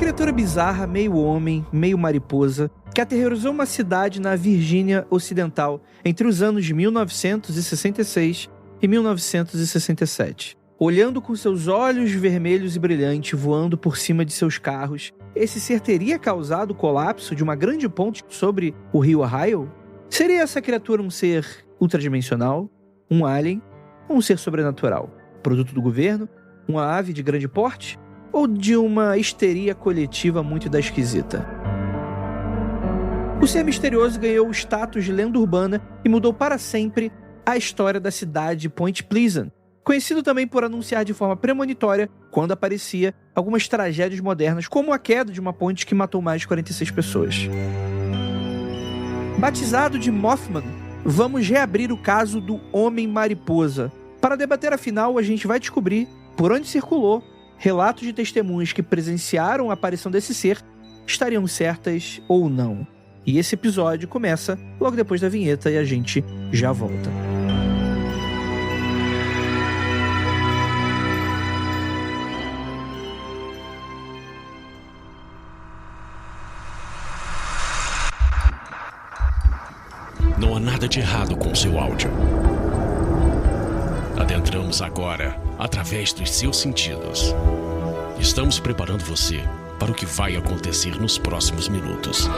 criatura bizarra, meio homem, meio mariposa, que aterrorizou uma cidade na Virgínia Ocidental entre os anos de 1966 e 1967. Olhando com seus olhos vermelhos e brilhantes voando por cima de seus carros, esse ser teria causado o colapso de uma grande ponte sobre o rio Ohio? Seria essa criatura um ser ultradimensional, um alien ou um ser sobrenatural? Produto do governo? Uma ave de grande porte? Ou de uma histeria coletiva muito da esquisita? O ser misterioso ganhou o status de lenda urbana e mudou para sempre a história da cidade de Point Pleasant, conhecido também por anunciar de forma premonitória, quando aparecia, algumas tragédias modernas, como a queda de uma ponte que matou mais de 46 pessoas. Batizado de Mothman, vamos reabrir o caso do Homem-Mariposa. Para debater, afinal, a gente vai descobrir por onde circulou relatos de testemunhas que presenciaram a aparição desse ser, estariam certas ou não. E esse episódio começa logo depois da vinheta e a gente já volta. Não há nada de errado com seu áudio. Adentramos agora através dos seus sentidos. Estamos preparando você para o que vai acontecer nos próximos minutos.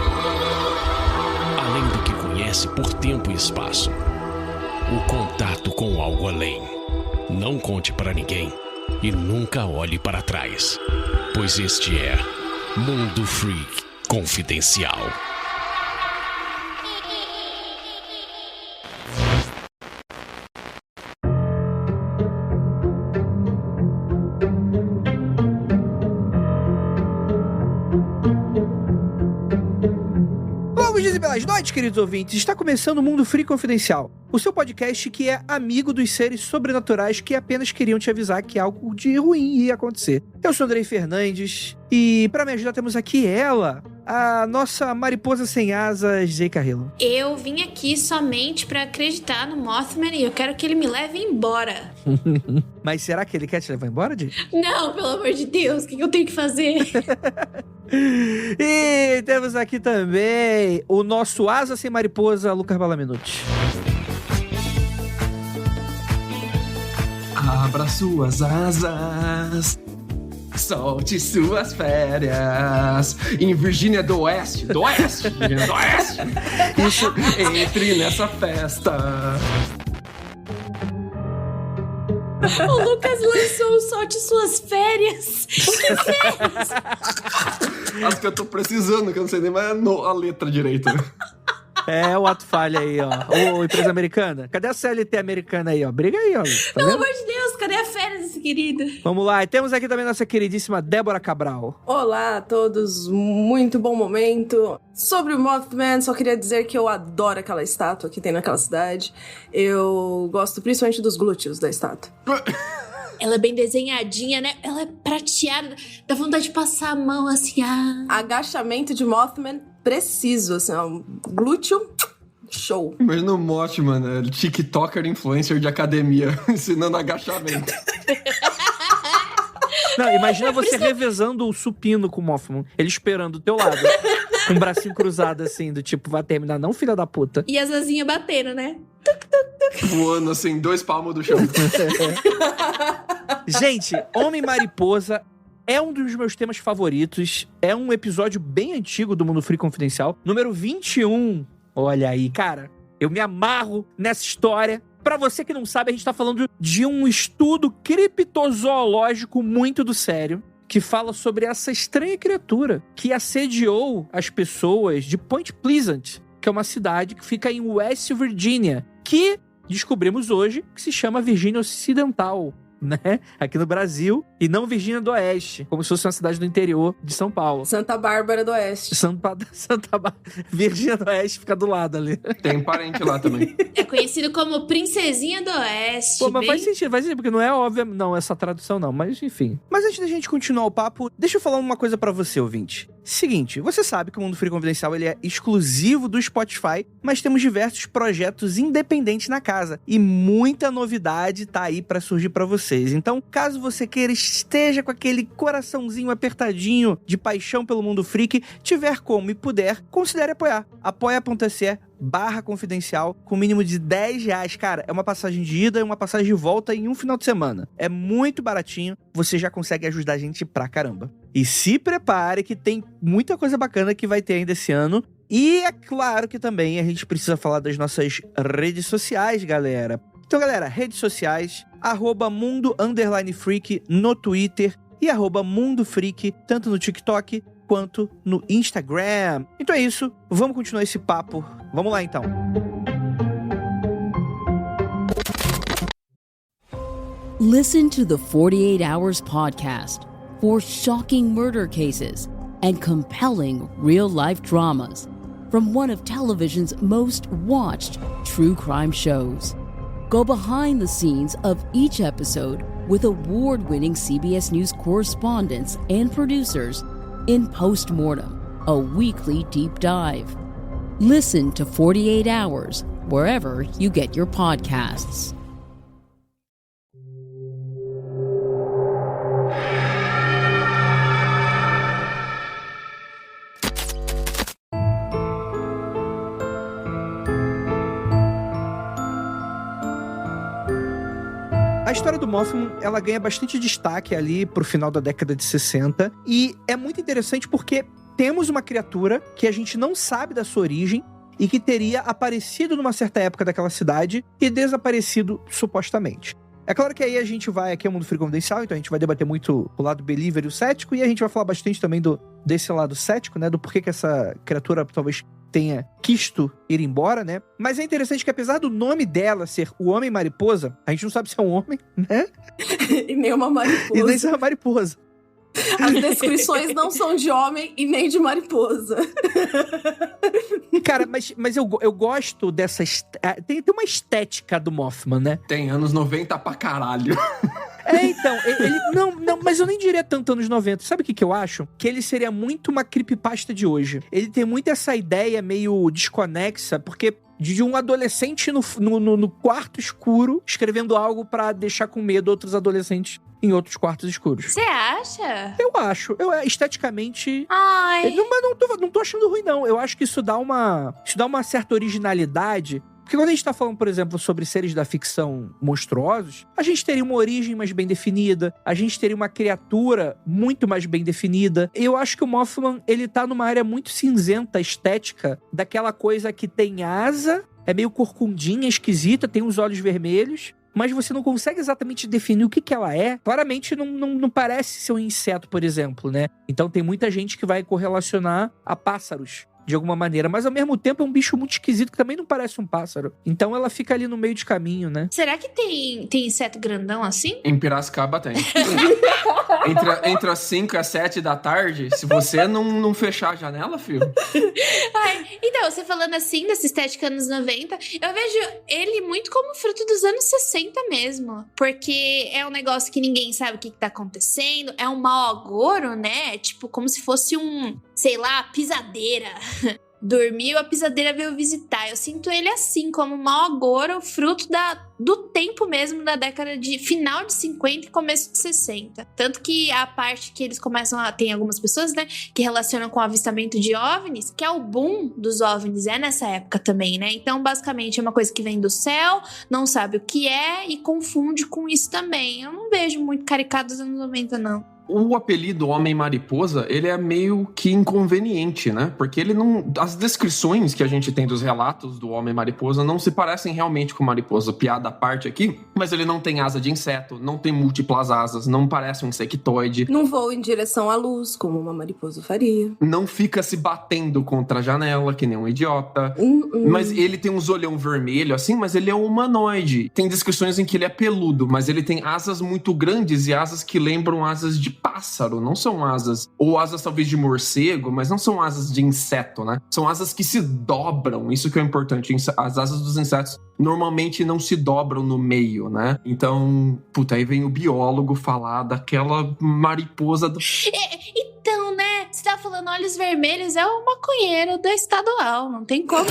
Além do que conhece por tempo e espaço, o contato com algo além. Não conte para ninguém e nunca olhe para trás, pois este é Mundo Freak Confidencial. Boas noites, queridos ouvintes. Está começando o Mundo Freak Confidencial, o seu podcast que é amigo dos seres sobrenaturais que apenas queriam te avisar que algo de ruim ia acontecer. Eu sou Andrei Fernandes e para me ajudar temos aqui ela, a nossa mariposa sem asas, Zey Carrillo. Eu vim aqui somente pra acreditar no Mothman e eu quero que ele me leve embora. Mas será que ele quer te levar embora, Di? Não, pelo amor de Deus, o que eu tenho que fazer? E temos aqui também o nosso asa sem mariposa, Lucas Balaminuti. Abra suas asas, solte suas férias em Virgínia do Oeste, Virgínia do Oeste. Isso, entre nessa festa. O Lucas lançou o Solte Suas Férias. Que férias? Acho que eu tô precisando, que eu não sei nem mais a letra direito. É, o ato falha aí, ó. Ô, empresa americana. Cadê a CLT americana aí, ó? Briga aí, ó. Tá Pelo vendo? amor de Deus, cadê a férias desse querido? Vamos lá. E temos aqui também nossa queridíssima Débora Cabral. Olá a todos, muito bom momento. Sobre o Mothman, só queria dizer que eu adoro aquela estátua que tem naquela cidade. Eu gosto principalmente dos glúteos da estátua. Ela é bem desenhadinha, né? Ela é prateada, dá vontade de passar a mão assim, Agachamento de Mothman preciso, assim, ó, glúteo, show. Imagina o Mothman, né? TikToker influencer de academia, ensinando agachamento. Não, imagina você revezando o supino com o Mothman. Ele esperando do teu lado. Com o bracinho cruzado, assim, do tipo, vai terminar não, filha da puta. E as asinhas batendo, né? Voando, assim, 2 palmos do chão. Gente, Homem-Mariposa é um dos meus temas favoritos. É um episódio bem antigo do Mundo Freak Confidencial. Número 21. Olha aí, cara. Eu me amarro nessa história. Pra você que não sabe, a gente tá falando de um estudo criptozoológico muito do sério, que fala sobre essa estranha criatura que assediou as pessoas de Point Pleasant, que é uma cidade que fica em West Virginia, que descobrimos hoje que se chama Virgínia Ocidental, né? Aqui no Brasil, e não Virgínia do Oeste, como se fosse uma cidade do interior de São Paulo. Santa Bárbara do Oeste. Virgínia do Oeste fica do lado ali. Tem parente lá também. É conhecido como Princesinha do Oeste. Pô, mas faz sentido, porque não é óbvio, não, essa tradução não, mas enfim. Mas antes da gente continuar o papo, deixa eu falar uma coisa pra você, ouvinte. Seguinte, você sabe que o Mundo Freak Confidencial ele é exclusivo do Spotify, mas temos diversos projetos independentes na casa e muita novidade tá aí pra surgir pra vocês. Então, caso você queira, esteja com aquele coraçãozinho apertadinho de paixão pelo Mundo Freak, tiver como e puder, considere apoiar. apoia.se/confidencial com mínimo de R$10. Cara, é uma passagem de ida e uma passagem de volta em um final de semana. É muito baratinho, você já consegue ajudar a gente pra caramba. E se prepare que tem muita coisa bacana que vai ter ainda esse ano. E é claro que também a gente precisa falar das nossas redes sociais, galera. Então, galera, redes sociais, @mundo_freak no Twitter e @mundofreak, tanto no TikTok quanto no Instagram. Então é isso, vamos continuar esse papo. Vamos lá, então. Listen to the 48 Hours podcast for shocking murder cases and compelling real-life dramas from one of television's most watched true crime shows. Go behind the scenes of each episode with award-winning CBS News correspondents and producers in Postmortem, a weekly deep dive. Listen to 48 Hours wherever you get your podcasts. A história do Mothman, ela ganha bastante destaque ali pro final da década de 60 e é muito interessante porque temos uma criatura que a gente não sabe da sua origem e que teria aparecido numa certa época daquela cidade e desaparecido supostamente. É claro que aí a gente vai, aqui é o Mundo Freak Confidencial, então a gente vai debater muito o lado believer e o cético, e a gente vai falar bastante também desse lado cético, né, do porquê que essa criatura talvez tenha quisto ir embora, né? Mas é interessante que apesar do nome dela ser o Homem-Mariposa, a gente não sabe se é um homem, né? E nem uma mariposa. E nem se é uma mariposa. As descrições não são de homem e nem de mariposa. Cara, mas eu gosto dessa... Tem uma estética do Mothman, né? Tem, anos 90 pra caralho. Então, ele... Não, mas eu nem diria tanto anos 90. Sabe o que eu acho? Que ele seria muito uma creepypasta de hoje. Ele tem muito essa ideia meio desconexa, porque... de um adolescente no quarto escuro, escrevendo algo pra deixar com medo outros adolescentes em outros quartos escuros. Você acha? Eu acho. Esteticamente... Ai. Mas não tô achando ruim, não. Eu acho que isso dá uma certa originalidade. Porque quando a gente tá falando, por exemplo, sobre seres da ficção monstruosos, a gente teria uma origem mais bem definida, a gente teria uma criatura muito mais bem definida. E eu acho que o Mothman, ele tá numa área muito cinzenta, estética, daquela coisa que tem asa, é meio corcundinha, esquisita, tem os olhos vermelhos, mas você não consegue exatamente definir o que ela é. Claramente não parece ser um inseto, por exemplo, né? Então tem muita gente que vai correlacionar a pássaros, de alguma maneira, mas ao mesmo tempo é um bicho muito esquisito que também não parece um pássaro. Então ela fica ali no meio de caminho, né? Será que tem inseto grandão assim? Em Piracicaba tem. entre as 5 e as 7 da tarde, se você não fechar a janela, filho. Ai, então, você falando assim, dessa estética anos 90, eu vejo ele muito como fruto dos anos 60 mesmo. Porque é um negócio que ninguém sabe o que tá acontecendo, é um mau agouro, né? Tipo, como se fosse sei lá, pisadeira. Dormiu, a pisadeira veio visitar. Eu sinto ele assim, como mau agouro, fruto do tempo mesmo da década de final de 50 e começo de 60. Tanto que a parte que eles começam a... Tem algumas pessoas, né, que relacionam com o avistamento de OVNIs, que é o boom dos OVNIs, é nessa época também, né? Então, basicamente, é uma coisa que vem do céu, não sabe o que é e confunde com isso também. Eu não vejo muito caricato dos anos 90, não. O apelido Homem-Mariposa, ele é meio que inconveniente, né? Porque ele não... As descrições que a gente tem dos relatos do Homem-Mariposa não se parecem realmente com mariposa. Piada à parte aqui. Mas ele não tem asa de inseto, não tem múltiplas asas, não parece um insectoide. Não voa em direção à luz, como uma mariposa faria. Não fica se batendo contra a janela, que nem um idiota. Mas ele tem uns olhão vermelho, assim, mas ele é um humanoide. Tem descrições em que ele é peludo, mas ele tem asas muito grandes e asas que lembram asas de pássaro, não são asas, ou asas talvez de morcego, mas não são asas de inseto, né? São asas que se dobram, isso que é importante. As asas dos insetos normalmente não se dobram no meio, né? Então, aí vem o biólogo falar daquela mariposa do... Então, né? Você tá falando olhos vermelhos, é o maconheiro da estadual, não tem como.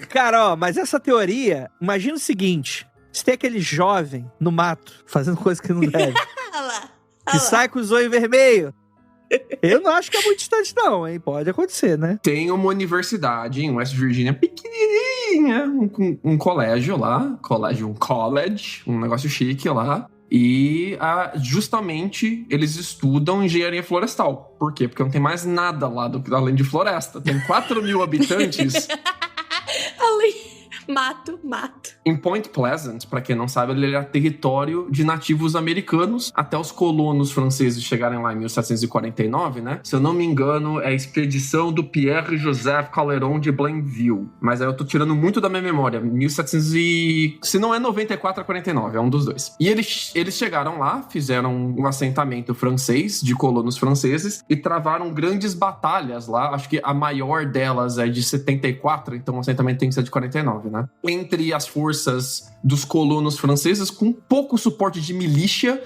Cara, ó, mas essa teoria, imagina o seguinte: se tem aquele jovem no mato, fazendo coisa que não deve, Olha lá. que sai com os olhos vermelhos, eu não acho que é muito distante não, hein? Pode acontecer, né? Tem uma universidade em West Virginia pequenininha, um colégio lá, college, um negócio chique lá. E justamente eles estudam engenharia florestal. Por quê? Porque não tem mais nada lá além de floresta. Tem 4.000 habitantes. Mato. Em Point Pleasant, pra quem não sabe, ele era território de nativos americanos até os colonos franceses chegarem lá em 1749, né? Se eu não me engano, é a expedição do Pierre-Joseph Coleron de Blainville. Mas aí eu tô tirando muito da minha memória. 1700 e... Se não é 94 a 49, é um dos dois. E eles chegaram lá, fizeram um assentamento francês, de colonos franceses, e travaram grandes batalhas lá. Acho que a maior delas é de 74, então o assentamento tem que ser de 49, né? Entre as forças dos colonos franceses, com pouco suporte de milícia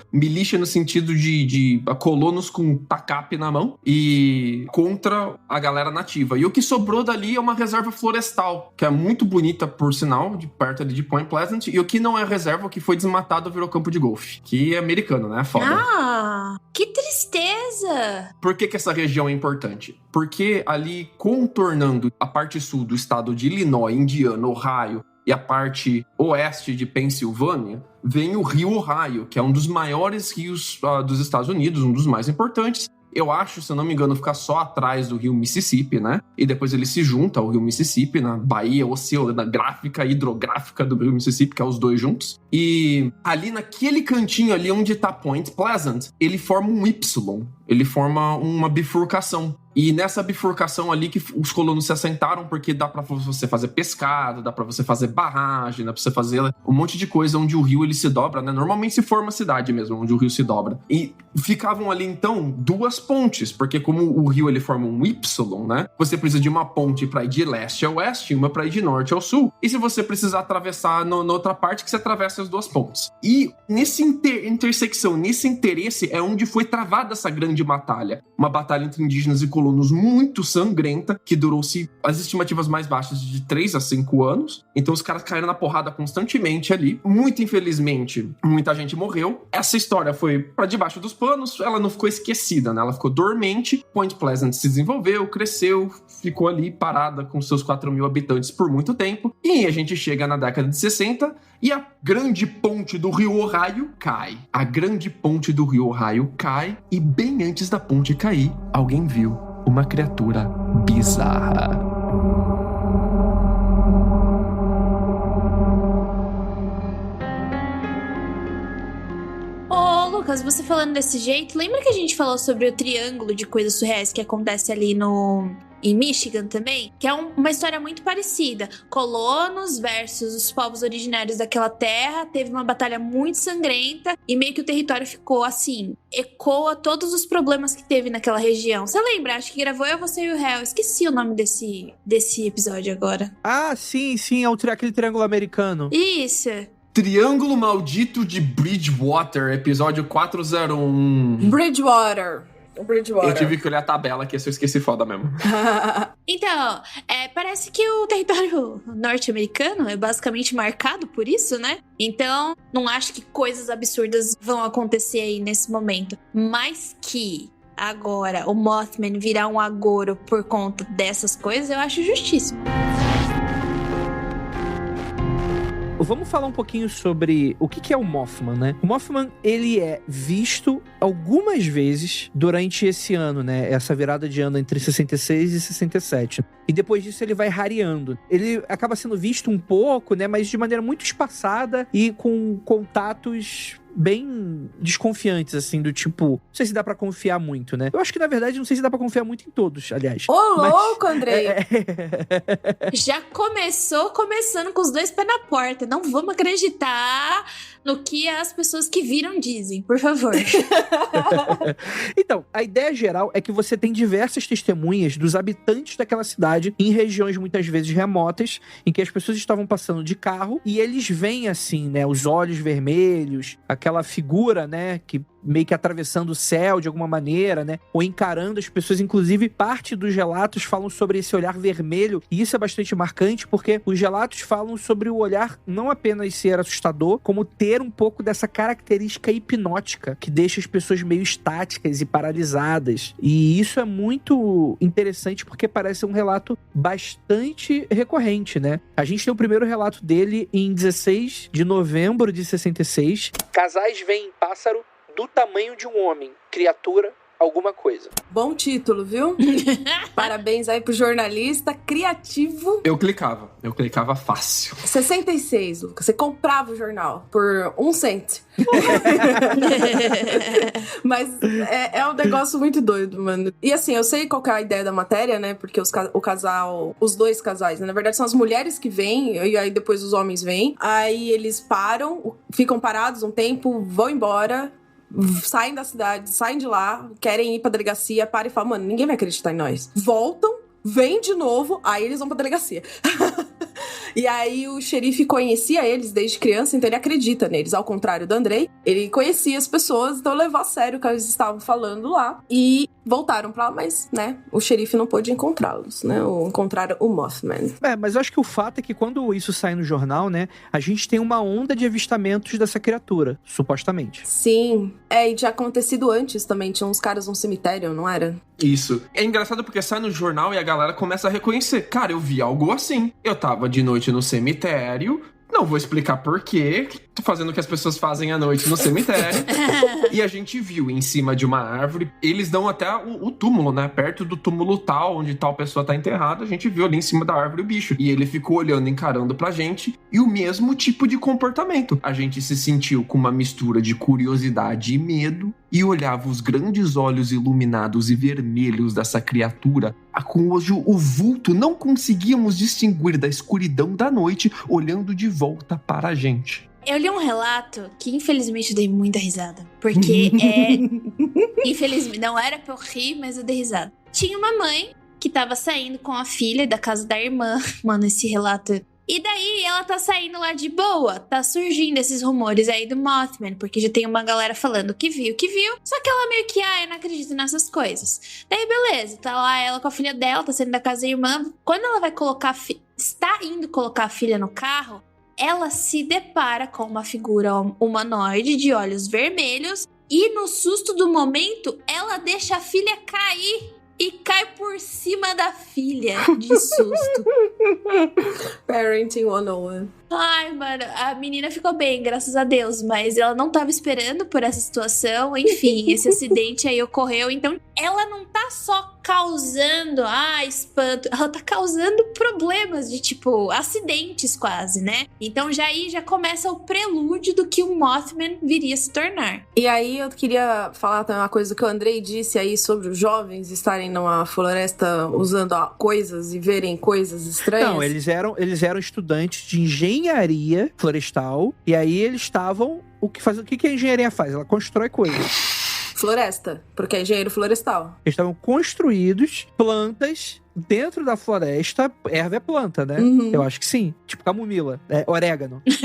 no sentido de colonos com tacape na mão, e contra a galera nativa. E o que sobrou dali é uma reserva florestal, que é muito bonita, por sinal, de perto ali de Point Pleasant, e o que não é reserva, o que foi desmatado, virou campo de golfe, que é americano, né? Foda. Ah, que tristeza! Por que essa região é importante? Porque ali, contornando a parte sul do estado de Illinois, Indiana, Ohio, e a parte oeste de Pensilvânia, vem o rio Ohio, que é um dos maiores rios dos Estados Unidos, um dos mais importantes. Eu acho, se eu não me engano, fica só atrás do rio Mississippi, né? E depois ele se junta ao rio Mississippi, na baía oceanográfica e hidrográfica do rio Mississippi, que é os dois juntos. E ali naquele cantinho ali onde tá Point Pleasant, ele forma um Y. Ele forma uma bifurcação. E nessa bifurcação ali que os colonos se assentaram, porque dá pra você fazer pescado, dá pra você fazer barragem, dá pra você fazer um monte de coisa onde o rio ele se dobra, né? Normalmente se forma cidade mesmo, onde o rio se dobra. E ficavam ali, então, duas pontes, porque como o rio ele forma um Y, né? Você precisa de uma ponte pra ir de leste a oeste e uma pra ir de norte ao sul. E se você precisar atravessar na outra parte, que você atravessa as duas pontes. E nesse intersecção, nesse interesse, é onde foi travada essa grande batalha. Uma batalha entre indígenas e colonos muito sangrenta, que durou-se, as estimativas mais baixas, de 3 a 5 anos. Então os caras caíram na porrada constantemente ali. Muito infelizmente, muita gente morreu. Essa história foi pra debaixo dos panos, ela não ficou esquecida, né? Ela ficou dormente. Point Pleasant se desenvolveu, cresceu, ficou ali parada com seus 4.000 habitantes por muito tempo. E a gente chega na década de 60 e a grande ponte do rio Ohio cai. A grande ponte do rio Ohio cai e bem antes da ponte cair, alguém viu uma criatura bizarra. Ô, Lucas, você falando desse jeito, lembra que a gente falou sobre o triângulo de coisas surreais que acontece ali em Michigan também? Que é uma história muito parecida. Colonos versus os povos originários daquela terra. Teve uma batalha muito sangrenta e meio que o território ficou assim, ecoa todos os problemas que teve naquela região. Você lembra? Acho que gravou eu, você e o Hel. Esqueci o nome desse episódio agora. Ah, sim, é aquele triângulo americano. Isso. Triângulo Maldito de Bridgewater, episódio 401. Bridgewater. Eu tive que olhar a tabela aqui, se eu esqueci foda mesmo. Então, parece que o território norte-americano é basicamente marcado por isso, né? Então, não acho que coisas absurdas vão acontecer aí nesse momento. Mas que agora o Mothman virar um agouro por conta dessas coisas, eu acho justíssimo. Vamos falar um pouquinho sobre o que é o Mothman, né? O Mothman, ele é visto algumas vezes durante esse ano, né? Essa virada de ano entre 66 e 67. E depois disso ele vai rareando. Ele acaba sendo visto um pouco, né? Mas de maneira muito espaçada e com contatos bem desconfiantes, assim, do tipo... Não sei se dá pra confiar muito, né? Eu acho que, na verdade, não sei se dá pra confiar muito em todos, aliás. Ô, louco, Andrei! Já começando com os dois pés na porta. Não vamos acreditar no que as pessoas que viram dizem, por favor. Então, a ideia geral é que você tem diversas testemunhas dos habitantes daquela cidade em regiões muitas vezes remotas, em que as pessoas estavam passando de carro e eles veem assim, né, os olhos vermelhos, aquela figura, né, que meio que atravessando o céu de alguma maneira, né? Ou encarando as pessoas. Inclusive, parte dos relatos falam sobre esse olhar vermelho, e isso é bastante marcante, porque os relatos falam sobre o olhar não apenas ser assustador, como ter um pouco dessa característica hipnótica, que deixa as pessoas meio estáticas e paralisadas. E isso é muito interessante, porque parece um relato bastante recorrente, né? A gente tem o primeiro relato dele em 16 de novembro de 66. Casais veem pássaro do tamanho de um homem, criatura, alguma coisa. Bom título, viu? Parabéns aí pro jornalista criativo. Eu clicava fácil. 66, Lucas. Você comprava o jornal por 1 cent. Mas é um negócio muito doido, mano. E assim, eu sei qual que é a ideia da matéria, né? Porque os dois casais, né? Na verdade, são as mulheres que vêm, e aí depois os homens vêm. Aí eles param, ficam parados um tempo, vão embora, saem da cidade, saem de lá, querem ir pra delegacia, param e falam, mano, ninguém vai acreditar em nós. Voltam, vêm de novo, aí eles vão pra delegacia. E aí o xerife conhecia eles desde criança, então ele acredita neles. Ao contrário do Andrei, ele conhecia as pessoas, então levou a sério o que eles estavam falando lá. E voltaram pra lá, mas, né, o xerife não pôde encontrá-los, né? Ou encontrar o Mothman. Mas eu acho que o fato é que quando isso sai no jornal, né, a gente tem uma onda de avistamentos dessa criatura, supostamente. Sim. E tinha acontecido antes também. Tinha uns caras num cemitério, não era? Isso. É engraçado porque sai no jornal e a galera começa a reconhecer. Cara, eu vi algo assim. Eu tava de noite no cemitério. Não vou explicar por quê. Tô fazendo o que as pessoas fazem à noite no cemitério. E a gente viu em cima de uma árvore. Eles dão até o túmulo, né? Perto do túmulo tal, onde tal pessoa tá enterrada. A gente viu ali em cima da árvore o bicho. E ele ficou olhando, encarando pra gente. E o mesmo tipo de comportamento. A gente se sentiu com uma mistura de curiosidade e medo. E olhava os grandes olhos iluminados e vermelhos dessa criatura, cujo o vulto não conseguíamos distinguir da escuridão da noite, olhando de volta para a gente. Eu li um relato que, infelizmente, eu dei muita risada. Porque infelizmente, não era pra eu rir, mas eu dei risada. Tinha uma mãe que tava saindo com a filha da casa da irmã. Mano, esse relato... E daí, ela tá saindo lá de boa. Tá surgindo esses rumores aí do Mothman, porque já tem uma galera falando que viu. Só que ela meio que, eu não acredito nessas coisas. Daí, beleza, tá lá ela com a filha dela, tá saindo da casa da irmã. Quando ela vai colocar está indo colocar a filha no carro, ela se depara com uma figura humanoide de olhos vermelhos. E no susto do momento, ela deixa a filha cair. E cai por cima da filha, de susto. Parenting 101. Ai, mano, a menina ficou bem, graças a Deus. Mas ela não tava esperando por essa situação. Enfim, esse acidente aí ocorreu. Então, ela não tá só causando, espanto. Ela tá causando problemas de, tipo, acidentes quase, né? Então, já começa o prelúdio do que o Mothman viria a se tornar. E aí, eu queria falar também uma coisa que o Andrei disse aí sobre os jovens estarem numa floresta usando coisas e verem coisas estranhas. Não, eles eram estudantes de engenharia florestal, e aí eles estavam... O que a engenharia faz? Ela constrói coisas. Floresta, porque é engenheiro florestal. Eles estavam construídos plantas dentro da floresta. Erva é planta, né? Uhum. Eu acho que sim. Tipo camomila, orégano. Eles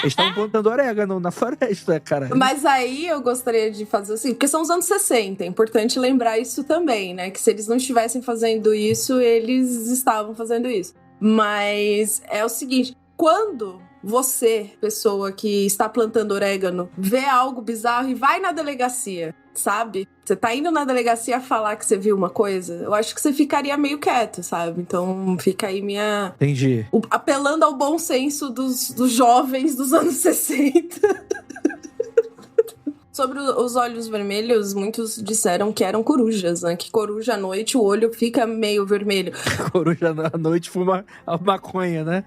estavam plantando orégano na floresta, cara. Mas aí eu gostaria de fazer assim, porque são os anos 60, é importante lembrar isso também, né? Que se eles não estivessem fazendo isso, eles estavam fazendo isso. Mas é o seguinte, quando você, pessoa que está plantando orégano, vê algo bizarro e vai na delegacia, sabe? Você tá indo na delegacia falar que você viu uma coisa, eu acho que você ficaria meio quieto, sabe? Então fica aí minha... Entendi. Apelando ao bom senso dos jovens dos anos 60. Sobre os olhos vermelhos, muitos disseram que eram corujas, né? Que coruja à noite o olho fica meio vermelho. Coruja à noite fuma a maconha, né?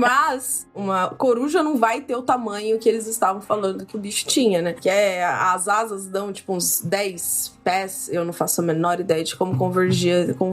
Mas uma coruja não vai ter o tamanho que eles estavam falando que o bicho tinha, né? Que as asas dão tipo uns 10 pés. Eu não faço a menor ideia de como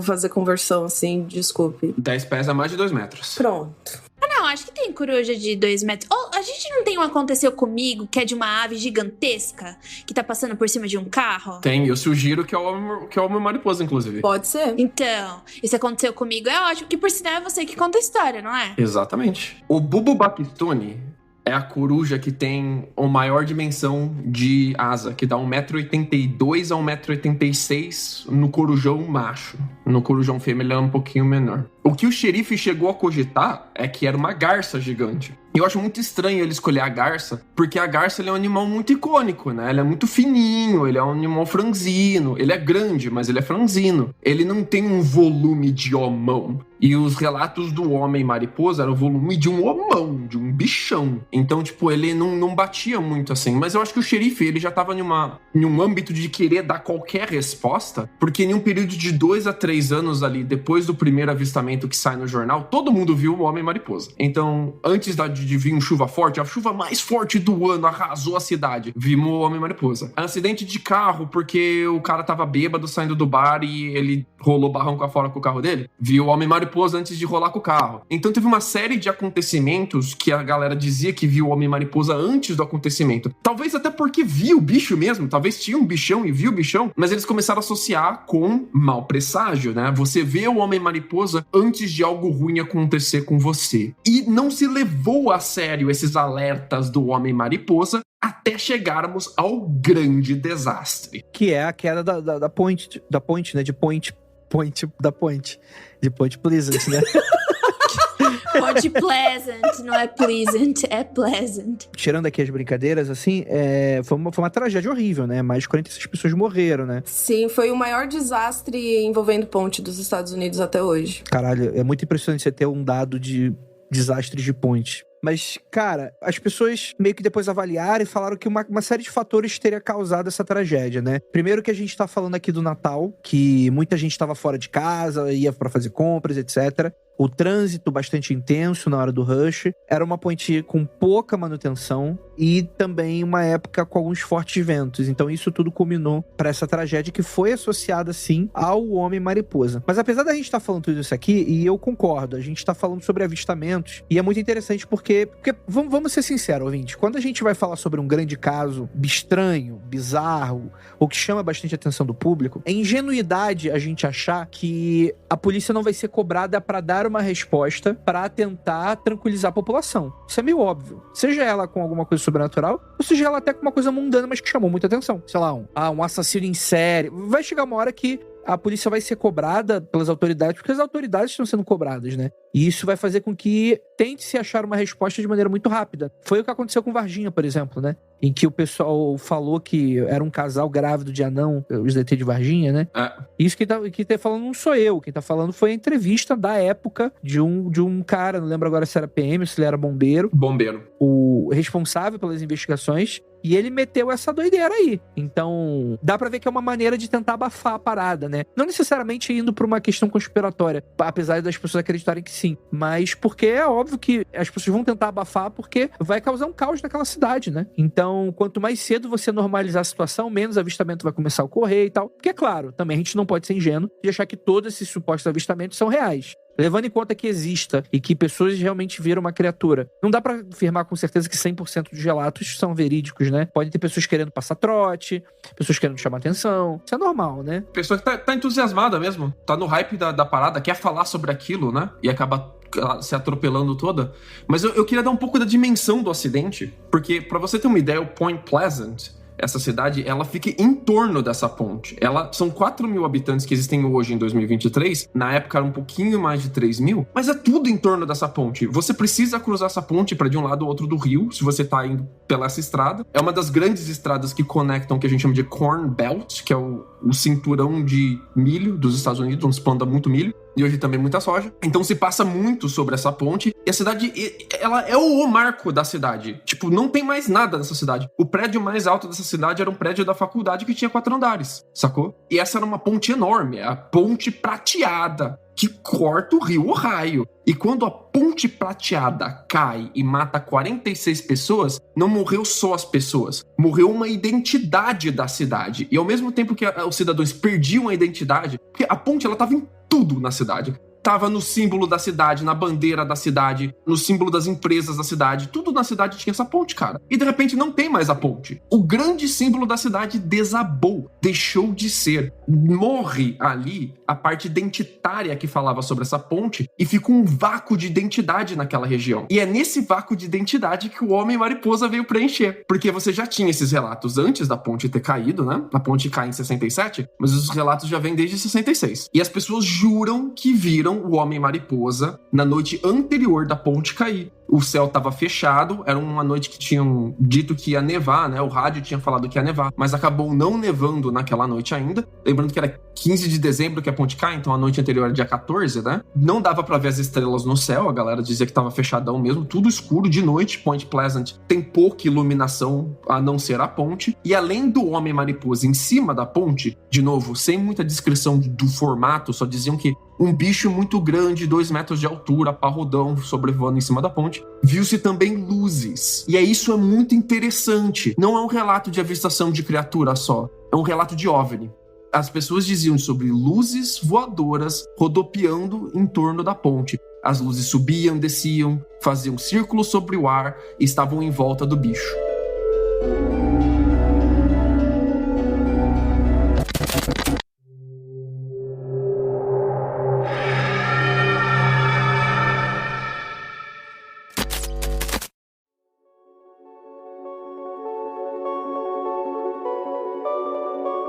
fazer conversão assim, desculpe. 10 pés a mais de 2 metros. Pronto. Não, acho que tem coruja de 2 metros. A gente não tem um Aconteceu Comigo, que é de uma ave gigantesca, que tá passando por cima de um carro? Tem, eu sugiro que é o Homem Mariposa, inclusive. Pode ser. Então, esse Aconteceu Comigo é ótimo, que por sinal é você que conta a história, não é? Exatamente. O Bubu Bapistuni é a coruja que tem a maior dimensão de asa, que dá 1,82 m a 1,86 m no corujão macho. No corujão fêmea ele é um pouquinho menor. O que o xerife chegou a cogitar é que era uma garça gigante. E eu acho muito estranho ele escolher a garça, porque a garça ele é um animal muito icônico, né? Ele é muito fininho, ele é um animal franzino, ele é grande, mas ele é franzino. Ele não tem um volume de homão. E os relatos do homem-mariposa eram o volume de um homão, de um bichão. Então, tipo, ele não batia muito assim. Mas eu acho que o xerife, ele já tava em um âmbito de querer dar qualquer resposta, porque em um período de 2 a 3 anos ali, depois do primeiro avistamento que sai no jornal, todo mundo viu o homem-mariposa. Então, antes de vir uma chuva forte, a chuva mais forte do ano arrasou a cidade, vimos o homem-mariposa. Acidente de carro, porque o cara tava bêbado saindo do bar e ele rolou barranco afora com o carro dele, viu o homem-mariposa antes de rolar com o carro. Então teve uma série de acontecimentos que a galera dizia que viu o homem-mariposa antes do acontecimento. Talvez até porque viu o bicho mesmo, talvez tinha um bichão e viu o bichão, mas eles começaram a associar com mau presságio, né? Você vê o homem-mariposa antes de algo ruim acontecer com você. E não se levou a sério esses alertas do homem-mariposa até chegarmos ao grande desastre. Que é a queda da Point, né? De Point Pleasant, né? Point Pleasant, não é pleasant, é pleasant. Tirando aqui as brincadeiras, assim, foi uma tragédia horrível, né? Mais de 46 pessoas morreram, né? Sim, foi o maior desastre envolvendo ponte dos Estados Unidos até hoje. Caralho, é muito impressionante você ter um dado de desastres de ponte. Mas, cara, as pessoas meio que depois avaliaram e falaram que uma série de fatores teria causado essa tragédia, né? Primeiro que a gente tá falando aqui do Natal, que muita gente tava fora de casa, ia pra fazer compras, etc. O trânsito bastante intenso na hora do rush. Era uma ponte com pouca manutenção e também uma época com alguns fortes ventos. Então isso tudo culminou para essa tragédia que foi associada, sim, ao Homem-Mariposa. Mas apesar da gente estar falando tudo isso aqui, e eu concordo, a gente está falando sobre avistamentos, e é muito interessante porque vamos ser sinceros, ouvinte, quando a gente vai falar sobre um grande caso estranho, bizarro, ou que chama bastante a atenção do público, é ingenuidade a gente achar que a polícia não vai ser cobrada para dar uma resposta para tentar tranquilizar a população. Isso é meio óbvio. Seja ela com alguma coisa sobrenatural, ou seja ela até com uma coisa mundana, mas que chamou muita atenção. Sei lá, um assassino em série. Vai chegar uma hora que a polícia vai ser cobrada pelas autoridades, porque as autoridades estão sendo cobradas, né? E isso vai fazer com que tente-se achar uma resposta de maneira muito rápida. Foi o que aconteceu com Varginha, por exemplo, né? Em que o pessoal falou que era um casal grávido de anão, os DT de Varginha, né? Isso que tá falando não sou eu. Quem tá falando foi a entrevista da época de um cara, não lembro agora se era PM ou se ele era bombeiro. Bombeiro. O responsável pelas investigações. E ele meteu essa doideira aí. Então, dá pra ver que é uma maneira de tentar abafar a parada, né? Não necessariamente indo pra uma questão conspiratória, apesar das pessoas acreditarem que sim. Mas porque é óbvio que as pessoas vão tentar abafar porque vai causar um caos naquela cidade, né? Então, quanto mais cedo você normalizar a situação, menos avistamento vai começar a ocorrer e tal. Porque, é claro, também a gente não pode ser ingênuo de achar que todos esses supostos avistamentos são reais. Levando em conta que exista e que pessoas realmente viram uma criatura. Não dá pra afirmar com certeza que 100% dos relatos são verídicos, né? Podem ter pessoas querendo passar trote, pessoas querendo chamar atenção. Isso é normal, né? Pessoa que tá entusiasmada mesmo. Tá no hype da parada, quer falar sobre aquilo, né? E acaba se atropelando toda. Mas eu queria dar um pouco da dimensão do acidente. Porque, pra você ter uma ideia, o Point Pleasant, essa cidade, ela fica em torno dessa ponte. São 4 mil habitantes que existem hoje em 2023. Na época era um pouquinho mais de 3 mil. Mas é tudo em torno dessa ponte. Você precisa cruzar essa ponte para de um lado ou outro do rio, se você tá indo pela essa estrada. É uma das grandes estradas que conectam, que a gente chama de Corn Belt, que é o cinturão de milho dos Estados Unidos, onde se planta muito milho. E hoje também muita soja. Então se passa muito sobre essa ponte. E a cidade, ela é o marco da cidade. Tipo, não tem mais nada nessa cidade. O prédio mais alto dessa cidade era um prédio da faculdade que tinha 4 andares, sacou? E essa era uma ponte enorme, a ponte prateada, que corta o rio Ohio. E quando a ponte prateada cai e mata 46 pessoas, não morreu só as pessoas. Morreu uma identidade da cidade. E ao mesmo tempo que os cidadãos perdiam a identidade, porque a ponte, ela tava em tudo na cidade. tava no símbolo da cidade, na bandeira da cidade, no símbolo das empresas da cidade. Tudo na cidade tinha essa ponte, cara. E de repente não tem mais a ponte. O grande símbolo da cidade desabou, deixou de ser. Morre ali a parte identitária que falava sobre essa ponte e fica um vácuo de identidade naquela região. E é nesse vácuo de identidade que o Homem-Mariposa veio preencher. Porque você já tinha esses relatos antes da ponte ter caído, né? A ponte cai em 67, mas os relatos já vêm desde 66. E as pessoas juram que viram o Homem-Mariposa na noite anterior da ponte cair. O céu estava fechado, era uma noite que tinham dito que ia nevar, né? O rádio tinha falado que ia nevar, mas acabou não nevando naquela noite ainda. Lembrando que era 15 de dezembro que a ponte cai, então a noite anterior era dia 14, né? Não dava pra ver as estrelas no céu, a galera dizia que tava fechadão mesmo, tudo escuro de noite. Point Pleasant tem pouca iluminação a não ser a ponte. E além do Homem-Mariposa em cima da ponte, de novo, sem muita descrição do formato, só diziam que um bicho muito grande, 2 metros de altura, parrudão, sobrevoando em cima da ponte. Viu-se também luzes. E isso é muito interessante. Não é um relato de avistação de criatura só. É um relato de OVNI. As pessoas diziam sobre luzes voadoras rodopiando em torno da ponte. As luzes subiam, desciam, faziam círculos sobre o ar e estavam em volta do bicho.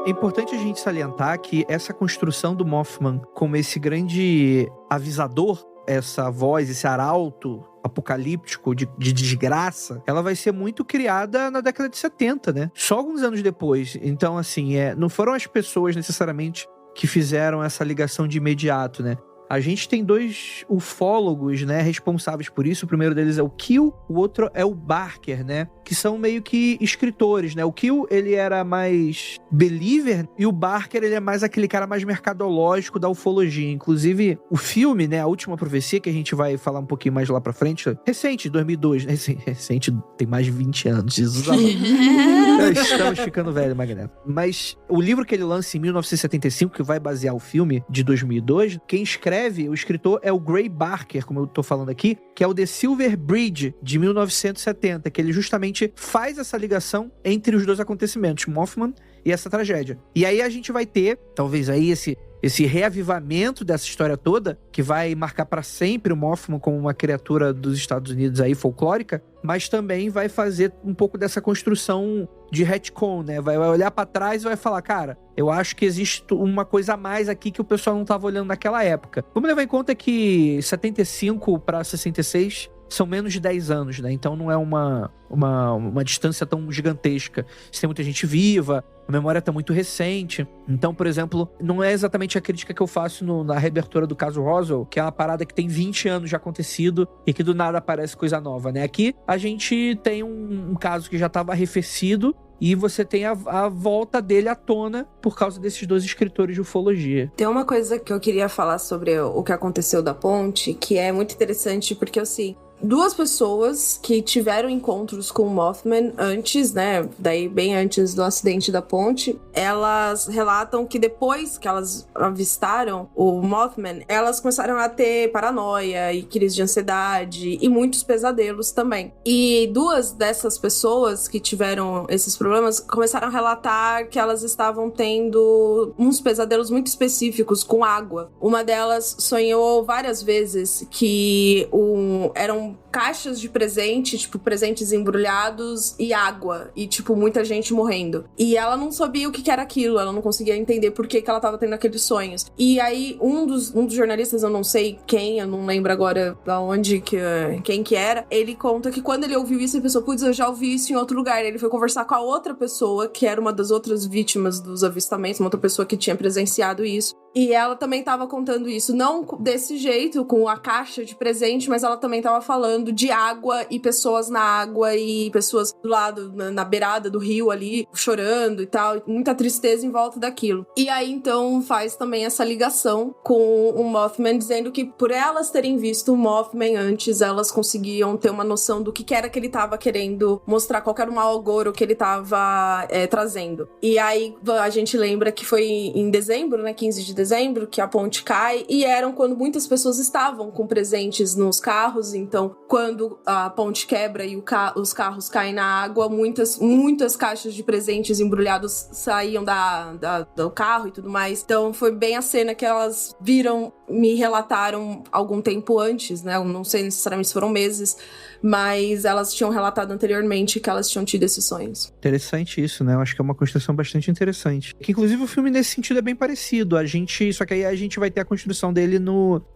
É importante a gente salientar que essa construção do Mothman como esse grande avisador, essa voz, esse arauto apocalíptico de desgraça, ela vai ser muito criada na década de 70, né? Só alguns anos depois. Então, assim, não foram as pessoas necessariamente que fizeram essa ligação de imediato, né? A gente tem 2 ufólogos, né, responsáveis por isso. O primeiro deles é o Keel, o outro é o Barker, né? Que são meio que escritores, né? O Keel, ele era mais believer e o Barker, ele é mais aquele cara mais mercadológico da ufologia. Inclusive, o filme, né, A Última Profecia, que a gente vai falar um pouquinho mais lá pra frente, recente, 2002, né? Recente, tem mais de 20 anos, Jesus amado. Estamos ficando velho, Magneto. Mas o livro que ele lança em 1975, que vai basear o filme de 2002, quem escreve, o escritor é o Gray Barker, como eu tô falando aqui, que é o The Silver Bridge, de 1970, que ele justamente faz essa ligação entre os 2 acontecimentos, Mothman e essa tragédia. E aí a gente vai ter, talvez aí, esse reavivamento dessa história toda, que vai marcar para sempre o Mothman como uma criatura dos Estados Unidos aí, folclórica, mas também vai fazer um pouco dessa construção de retcon, né? Vai olhar para trás e vai falar, cara, eu acho que existe uma coisa a mais aqui que o pessoal não tava olhando naquela época. Vamos levar em conta que 75 para 66 são menos de 10 anos, né? Então não é uma distância tão gigantesca. Tem muita gente viva, a memória tá muito recente. Então, por exemplo, não é exatamente a crítica que eu faço na reabertura do caso Roswell, que é uma parada que tem 20 anos já acontecido e que do nada aparece coisa nova, né? Aqui a gente tem um caso que já estava arrefecido e você tem a volta dele à tona por causa desses 2 escritores de ufologia. Tem uma coisa que eu queria falar sobre o que aconteceu da ponte, que é muito interessante, porque assim, 2 pessoas que tiveram encontros com o Mothman antes, né, daí bem antes do acidente da ponte, elas relatam que depois que elas avistaram o Mothman, elas começaram a ter paranoia e crise de ansiedade e muitos pesadelos também. E 2 dessas pessoas que tiveram esses problemas começaram a relatar que elas estavam tendo uns pesadelos muito específicos com água. Uma delas sonhou várias vezes que eram caixas de presente, tipo, presentes embrulhados e água, e, tipo, muita gente morrendo. E ela não sabia o que era aquilo, ela não conseguia entender por que ela tava tendo aqueles sonhos. E aí, um dos jornalistas, eu não sei quem, eu não lembro agora da onde, quem que era, ele conta que quando ele ouviu isso, ele pensou, putz, eu já ouvi isso em outro lugar. Ele foi conversar com a outra pessoa, que era uma das outras vítimas dos avistamentos, uma outra pessoa que tinha presenciado isso. E ela também tava contando isso, não desse jeito, com a caixa de presente, mas ela também tava falando de água e pessoas na água e pessoas do lado, na beirada do rio ali, chorando e tal, muita tristeza em volta daquilo. E aí, então, faz também essa ligação com o Mothman, dizendo que por elas terem visto o Mothman antes, elas conseguiam ter uma noção do que era que ele tava querendo mostrar, qual era o mau agouro que ele tava trazendo. E aí, a gente lembra que foi em dezembro, né, 15 de dezembro, que a ponte cai, e eram quando muitas pessoas estavam com presentes nos carros, então quando a ponte quebra e os carros caem na água, muitas caixas de presentes embrulhados saíam do carro e tudo mais. Então foi bem a cena que elas me relataram algum tempo antes, né? Eu não sei necessariamente se foram meses, mas elas tinham relatado anteriormente que elas tinham tido esses sonhos. Interessante isso, né? Eu acho que é uma construção bastante interessante. Que, inclusive, o filme, nesse sentido, é bem parecido. Só que aí a gente vai ter a construção dele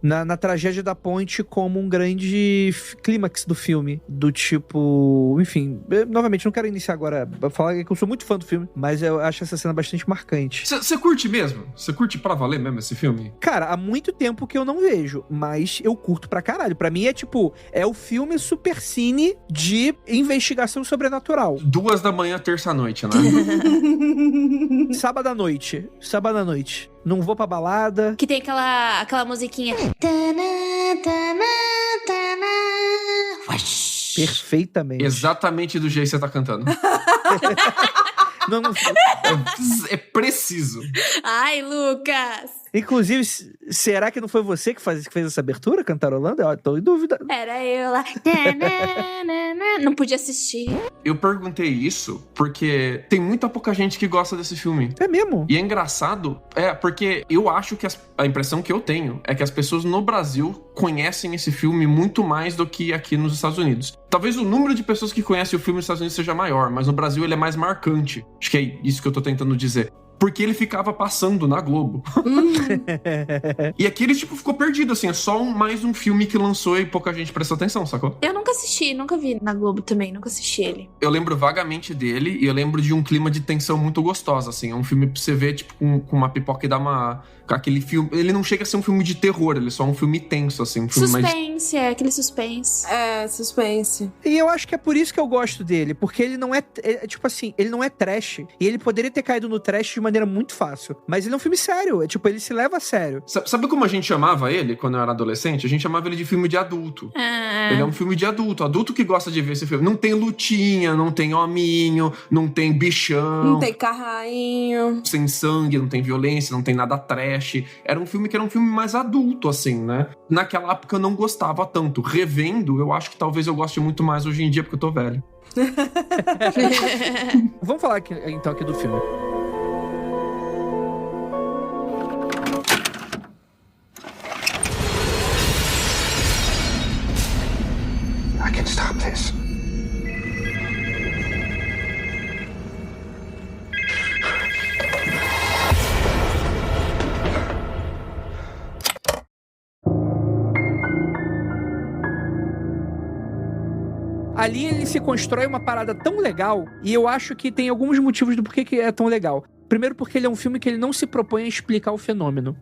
na tragédia da ponte como um grande clímax do filme. Do tipo... Enfim, novamente, não quero iniciar agora pra falar que eu sou muito fã do filme, mas eu acho essa cena bastante marcante. Você curte mesmo? Você curte pra valer mesmo esse filme? Cara, há muito tempo que eu não vejo, mas eu curto pra caralho. Pra mim é o filme super cine de investigação sobrenatural. 2 da manhã, terça-noite, né? Sábado à noite. Não vou pra balada. Que tem aquela musiquinha. Perfeitamente. Exatamente do jeito que você tá cantando. Não. É preciso. Ai, Lucas! Inclusive, será que não foi você que fez essa abertura, cantarolando? Eu tô em dúvida. Era eu lá. Não pude assistir. Eu perguntei isso porque tem muita pouca gente que gosta desse filme. É mesmo? E é engraçado, porque eu acho que a impressão que eu tenho é que as pessoas no Brasil conhecem esse filme muito mais do que aqui nos Estados Unidos. Talvez o número de pessoas que conhecem o filme nos Estados Unidos seja maior, mas no Brasil ele é mais marcante. Acho que é isso que eu tô tentando dizer. Porque ele ficava passando na Globo. E aqui ele, ficou perdido, assim. É só mais um filme que lançou e pouca gente prestou atenção, sacou? Eu nunca assisti, nunca vi na Globo também, nunca assisti ele. Eu lembro vagamente dele e eu lembro de um clima de tensão muito gostosa, assim. É um filme pra você ver, com uma pipoca e dar uma... Aquele filme... Ele não chega a ser um filme de terror, ele é só um filme tenso, assim. Um filme suspense, aquele suspense. Suspense. E eu acho que é por isso que eu gosto dele, porque ele não ele não é trash. E ele poderia ter caído no trash de maneira muito fácil. Mas ele é um filme sério, ele se leva a sério. Sabe como a gente chamava ele quando eu era adolescente? A gente chamava ele de filme de adulto. Ele é um filme de adulto que gosta de ver esse filme. Não tem lutinha, não tem hominho, não tem bichão. Não tem carrainho. Sem sangue, não tem violência, não tem nada trash. Era um filme que era um filme mais adulto, assim, né? Naquela época eu não gostava tanto. Revendo, eu acho que talvez eu goste muito mais hoje em dia, porque eu tô velho. Vamos falar então aqui do filme. I can stop this. Ali ele se constrói uma parada tão legal, e eu acho que tem alguns motivos do porquê que é tão legal. Primeiro porque ele é um filme que ele não se propõe a explicar o fenômeno.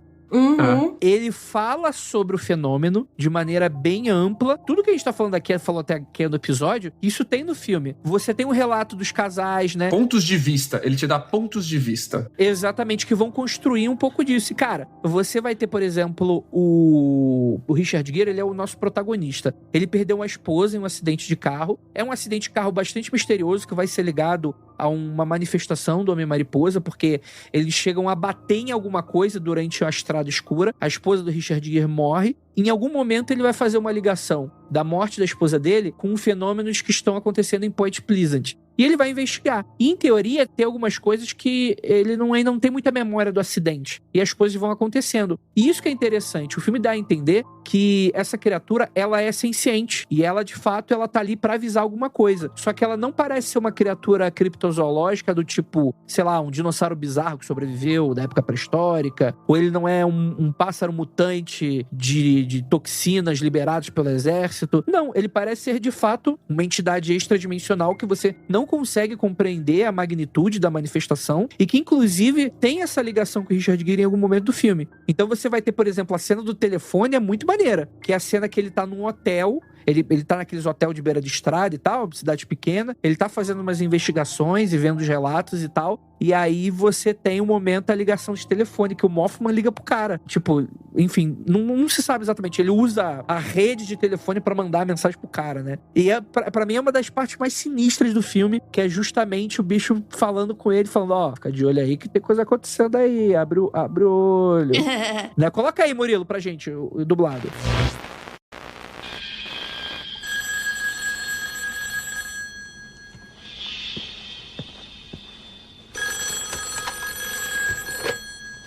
Ele fala sobre o fenômeno de maneira bem ampla. Tudo que a gente tá falando aqui, falou até aqui no episódio, isso tem no filme. Você tem um relato dos casais, né? Pontos de vista. Ele te dá pontos de vista. Exatamente, que vão construir um pouco disso. E, cara, você vai ter, por exemplo, o Richard Gere, ele é o nosso protagonista. Ele perdeu uma esposa em um acidente de carro. É um acidente de carro bastante misterioso que vai ser ligado a uma manifestação do Homem-Mariposa, porque eles chegam a bater em alguma coisa durante a estrada escura. A esposa do Richard Gere morre. Em algum momento ele vai fazer uma ligação da morte da esposa dele com fenômenos que estão acontecendo em Point Pleasant. E ele vai investigar. E, em teoria, tem algumas coisas que ele não tem muita memória do acidente. E as coisas vão acontecendo. E isso que é interessante. O filme dá a entender que essa criatura, ela é senciente. E ela, de fato, ela tá ali pra avisar alguma coisa. Só que ela não parece ser uma criatura criptozoológica do tipo, sei lá, um dinossauro bizarro que sobreviveu da época pré-histórica. Ou ele não é um pássaro mutante de toxinas liberadas pelo exército. Não, ele parece ser, de fato, uma entidade extradimensional que você não consegue compreender a magnitude da manifestação e que, inclusive, tem essa ligação com o Richard Gere em algum momento do filme. Então você vai ter, por exemplo, a cena do telefone é muito maneira, que é a cena que ele tá num hotel Ele tá naqueles hotel de beira de estrada e tal, cidade pequena. Ele tá fazendo umas investigações e vendo os relatos e tal. E aí você tem um momento a ligação de telefone, que o Mothman liga pro cara. Tipo, enfim, não se sabe exatamente. Ele usa a rede de telefone pra mandar a mensagem pro cara, né? E pra mim é uma das partes mais sinistras do filme, que é justamente o bicho falando com ele, falando, ó, fica de olho aí que tem coisa acontecendo aí, abre o olho. Né? Coloca aí, Murilo, pra gente, o dublado.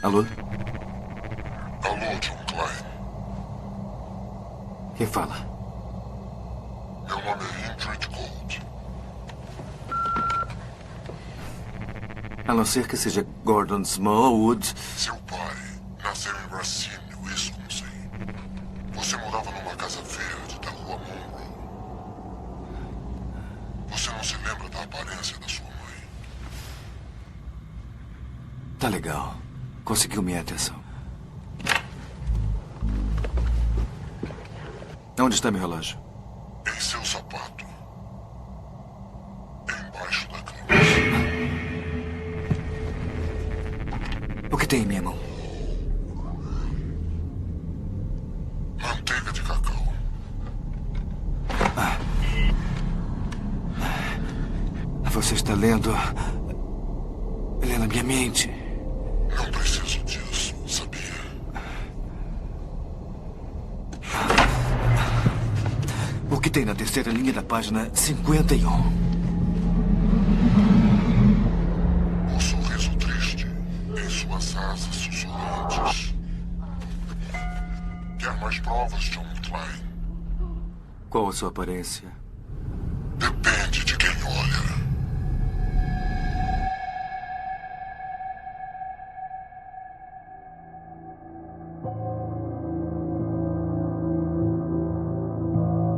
Alô? Alô, John Klein. Quem fala? Meu nome é Indrid Gold. A não ser que seja Gordon Smallwood. Seu pai nasceu em Racine, Wisconsin. Você morava numa casa verde da rua Monroe. Você não se lembra da aparência da sua mãe? Tá legal. Conseguiu minha atenção. Onde está meu relógio? Em seu sapato. Embaixo da cama. O que tem em minha mão? Manteiga de cacau. Você está lendo a minha mente. Não preciso disso, sabia? O que tem na terceira linha da página 51? O sorriso triste em suas asas sussurrantes. Quer mais provas, John Klein? Qual a sua aparência? Depende de quem olha.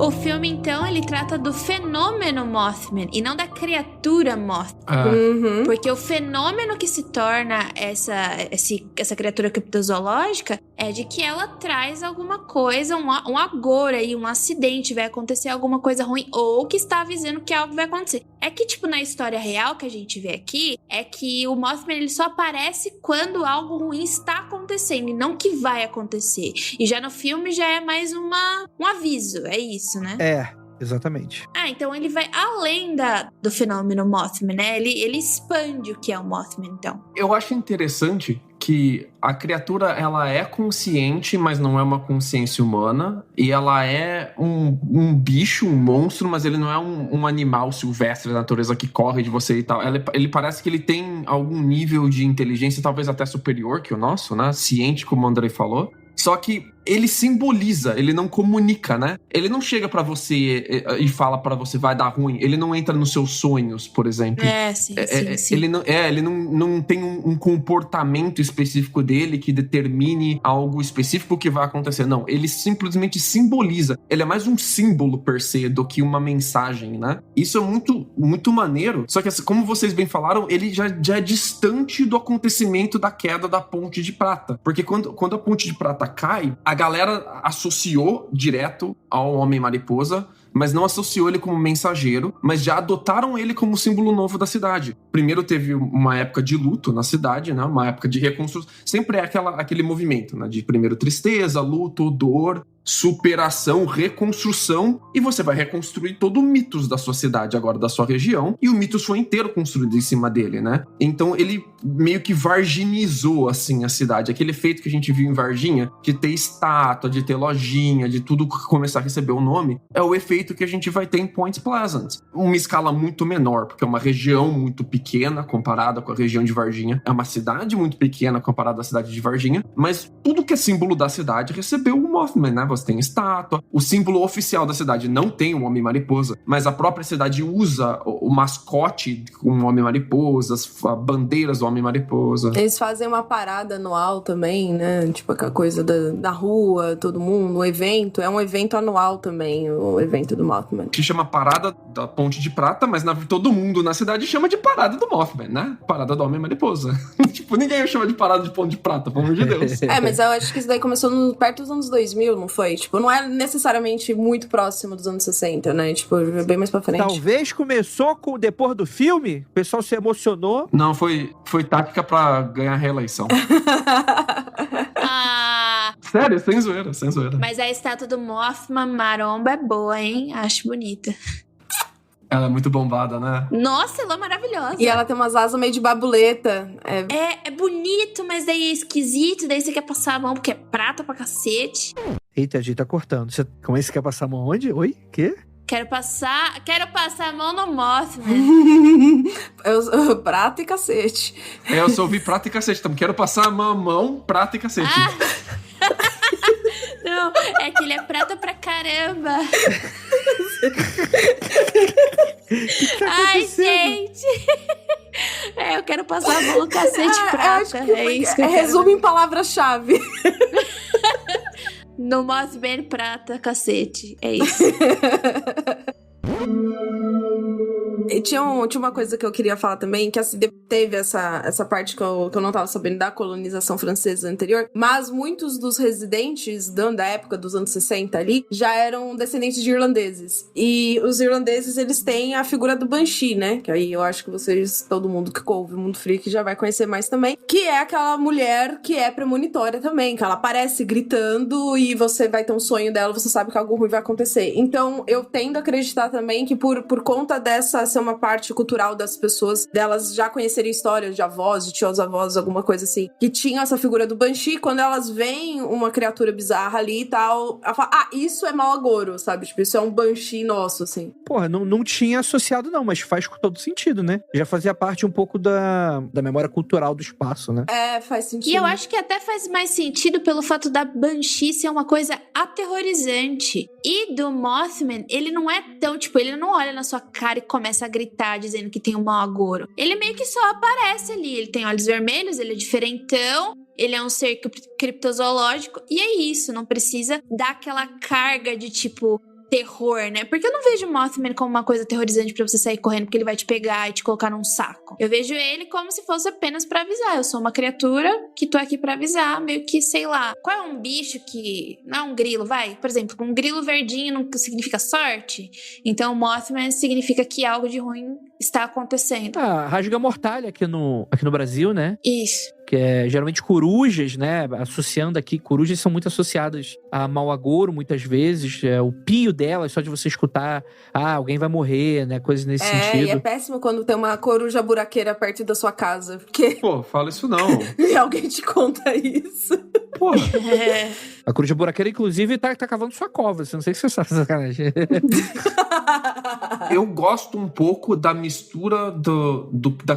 O filme, então, ele trata do fenômeno Mothman e não da criatura Mothman. Porque o fenômeno que se torna essa criatura criptozoológica é de que ela traz alguma coisa, um agora aí, um acidente, vai acontecer alguma coisa ruim, ou que está avisando que algo vai acontecer. É que, tipo, na história real que a gente vê aqui, é que o Mothman, ele só aparece quando algo ruim está acontecendo, e não que vai acontecer. E já no filme já é mais um aviso, é isso, né? É, exatamente. Então ele vai além do fenômeno Mothman, né? Ele expande o que é o Mothman, então. Eu acho interessante que a criatura, ela é consciente, mas não é uma consciência humana. E ela é um bicho, um monstro, mas ele não é um animal silvestre da natureza que corre de você e tal. Ele parece que ele tem algum nível de inteligência, talvez até superior que o nosso, né? Ciente, como o Andrei falou. Só que ele simboliza, ele não comunica, né? Ele não chega pra você e fala pra você, vai dar ruim. Ele não entra nos seus sonhos, por exemplo. Sim. Ele não tem um comportamento específico dele que determine algo específico que vai acontecer. Não, ele simplesmente simboliza. Ele é mais um símbolo per se do que uma mensagem, né? Isso é muito, muito maneiro. Só que, como vocês bem falaram, ele já é distante do acontecimento da queda da Ponte de Prata. Porque quando a Ponte de Prata cai, a galera associou direto ao Homem-Mariposa, mas não associou ele como mensageiro, mas já adotaram ele como símbolo novo da cidade. Primeiro teve uma época de luto na cidade, né? Uma época de reconstrução. Sempre é aquele movimento, né? De primeiro tristeza, luto, dor, superação, reconstrução, e você vai reconstruir todo o mitos da sua cidade agora, da sua região, e o mitos foi inteiro construído em cima dele, né? Então ele meio que varginizou, assim, a cidade. Aquele efeito que a gente viu em Varginha, de ter estátua, de ter lojinha, de tudo começar a receber um nome, é o efeito que a gente vai ter em Point Pleasant. Uma escala muito menor, porque é uma região muito pequena comparada com a região de Varginha. É uma cidade muito pequena comparada à cidade de Varginha, mas tudo que é símbolo da cidade recebeu o Mothman, né? Você tem estátua, o símbolo oficial da cidade não tem um Homem-Mariposa, mas a própria cidade usa o mascote com o Homem-Mariposa, as bandeiras do Homem-Mariposa. Eles fazem uma parada anual também, né? Tipo aquela coisa da rua, todo mundo, o evento. É um evento anual também, o evento do Mothman. Que chama Parada da Ponte de Prata, mas todo mundo na cidade chama de Parada do Mothman, né? Parada do Homem-Mariposa. Tipo, ninguém chama de Parada de Ponte de Prata, pelo amor de Deus. Mas eu acho que isso daí começou perto dos anos 2000, não foi? foi. Tipo, não é necessariamente muito próximo dos anos 60, né? Tipo, bem mais pra frente. Talvez começou depois do filme, o pessoal se emocionou. Não, foi tática pra ganhar a reeleição. Sério, sem zoeira. Mas a estátua do Mothman maromba é boa, hein? Acho bonita. Ela é muito bombada, né? Nossa, ela é maravilhosa. E ela tem umas asas meio de babuleta. É bonito, mas daí é esquisito. Daí você quer passar a mão porque é prata pra cacete. Eita, a gente tá cortando. Como é que você quer passar a mão onde? Oi? Quê? Quero passar a mão no Mothman. Prata e cacete. Eu só ouvi prata e cacete. Então quero passar a mão, prata e cacete. Não, é que ele é prata pra caramba. Ai, gente. Eu quero passar a mão no cacete prata. É isso que eu resumo em palavra-chave. No Mothman prata, cacete. É isso. E tinha uma coisa que eu queria falar também, que assim, teve essa parte que eu não tava sabendo da colonização francesa anterior, mas muitos dos residentes da época dos anos 60 ali, já eram descendentes de irlandeses. E os irlandeses, eles têm a figura do Banshee, né? Que aí eu acho que todo mundo que ouve o Mundo Freak já vai conhecer mais também, que é aquela mulher que é premonitória também, que ela aparece gritando e você vai ter um sonho dela, você sabe que algo ruim vai acontecer. Então, eu tendo a acreditar também que por conta dessa ser uma parte cultural das pessoas, delas já conhecerem histórias de avós, de tios avós, alguma coisa assim, que tinha essa figura do Banshee, quando elas veem uma criatura bizarra ali e tal, ela fala, isso é mau agouro, sabe? Tipo, isso é um Banshee nosso, assim. Porra, não tinha associado não, mas faz todo sentido, né? Já fazia parte um pouco da memória cultural do espaço, né? Faz sentido. E eu acho que até faz mais sentido pelo fato da Banshee ser uma coisa aterrorizante. E do Mothman, ele não é tão, tipo, ele não olha na sua cara e começa a gritar dizendo que tem um mau agouro. Ele meio que só aparece ali. Ele tem olhos vermelhos, ele é diferentão, ele é um ser criptozoológico, e é isso. Não precisa dar aquela carga de, tipo, terror, né? Porque eu não vejo o Mothman como uma coisa aterrorizante pra você sair correndo porque ele vai te pegar e te colocar num saco. Eu vejo ele como se fosse apenas pra avisar. Eu sou uma criatura que tô aqui pra avisar, meio que, sei lá. Qual é um bicho que... Não é um grilo, vai? Por exemplo, um grilo verdinho não significa sorte? Então o Mothman significa que algo de ruim está acontecendo. Rasga mortalha aqui no Brasil, né? Isso. Que é geralmente corujas, né? Associando aqui, corujas são muito associadas a mau agouro, muitas vezes. O pio delas, só de você escutar, alguém vai morrer, né? Coisas nesse sentido. E é péssimo quando tem uma coruja buraqueira perto da sua casa, porque... Pô, fala isso não. E alguém te conta isso. Porra. A coruja buraqueira, inclusive, tá cavando sua cova. Não sei se você sabe, sacanagem. Eu gosto um pouco da mistura da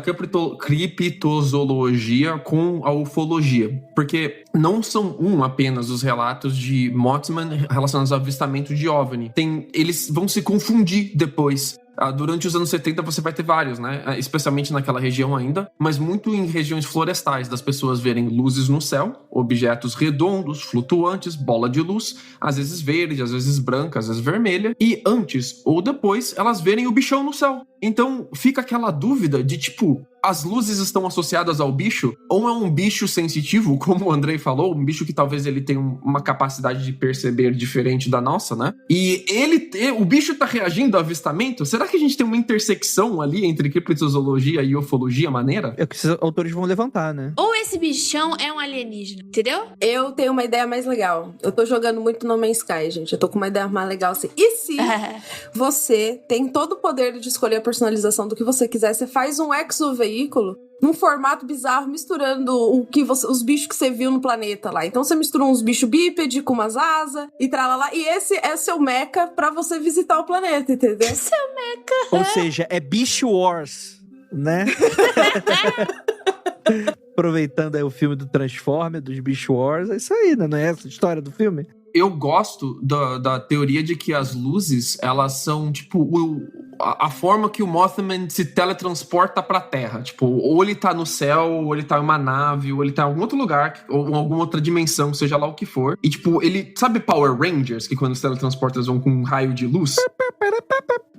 criptozoologia com a ufologia. Porque não são apenas os relatos de Mothman relacionados ao avistamento de OVNI. Eles vão se confundir depois. Durante os anos 70 você vai ter vários, né? Especialmente naquela região ainda, mas muito em regiões florestais, das pessoas verem luzes no céu, objetos redondos, flutuantes, bola de luz, às vezes verde, às vezes branca, às vezes vermelha, e antes ou depois elas verem o bichão no céu. Então fica aquela dúvida de tipo, as luzes estão associadas ao bicho, ou é um bicho sensitivo, como o Andrei falou, um bicho que talvez ele tenha uma capacidade de perceber diferente da nossa, né? E o bicho tá reagindo ao avistamento? Será que a gente tem uma intersecção ali entre criptozoologia e ufologia maneira? É o que esses autores vão levantar, né? Ou esse bichão é um alienígena, entendeu? Eu tenho uma ideia mais legal. Eu tô jogando muito No Man's Sky, gente. Eu tô com uma ideia mais legal assim. E se você tem todo o poder de escolher a personalização do que você quiser, você faz um exoveículo num formato bizarro, misturando os bichos que você viu no planeta lá. Então você mistura uns bichos bípede com umas asas e tralala. E esse é seu meca pra você visitar o planeta, entendeu? Seu meca. Ou seja, é Beast Wars, né? Aproveitando aí o filme do Transformer, dos Beast Wars. É isso aí, né? Não é essa a história do filme? Eu gosto da teoria de que as luzes, elas são, tipo, a forma que o Mothman se teletransporta pra Terra. Tipo, ou ele tá no céu, ou ele tá em uma nave, ou ele tá em algum outro lugar, ou em alguma outra dimensão, seja lá o que for. E, tipo, ele... Sabe Power Rangers? Que quando os teletransportas vão com um raio de luz?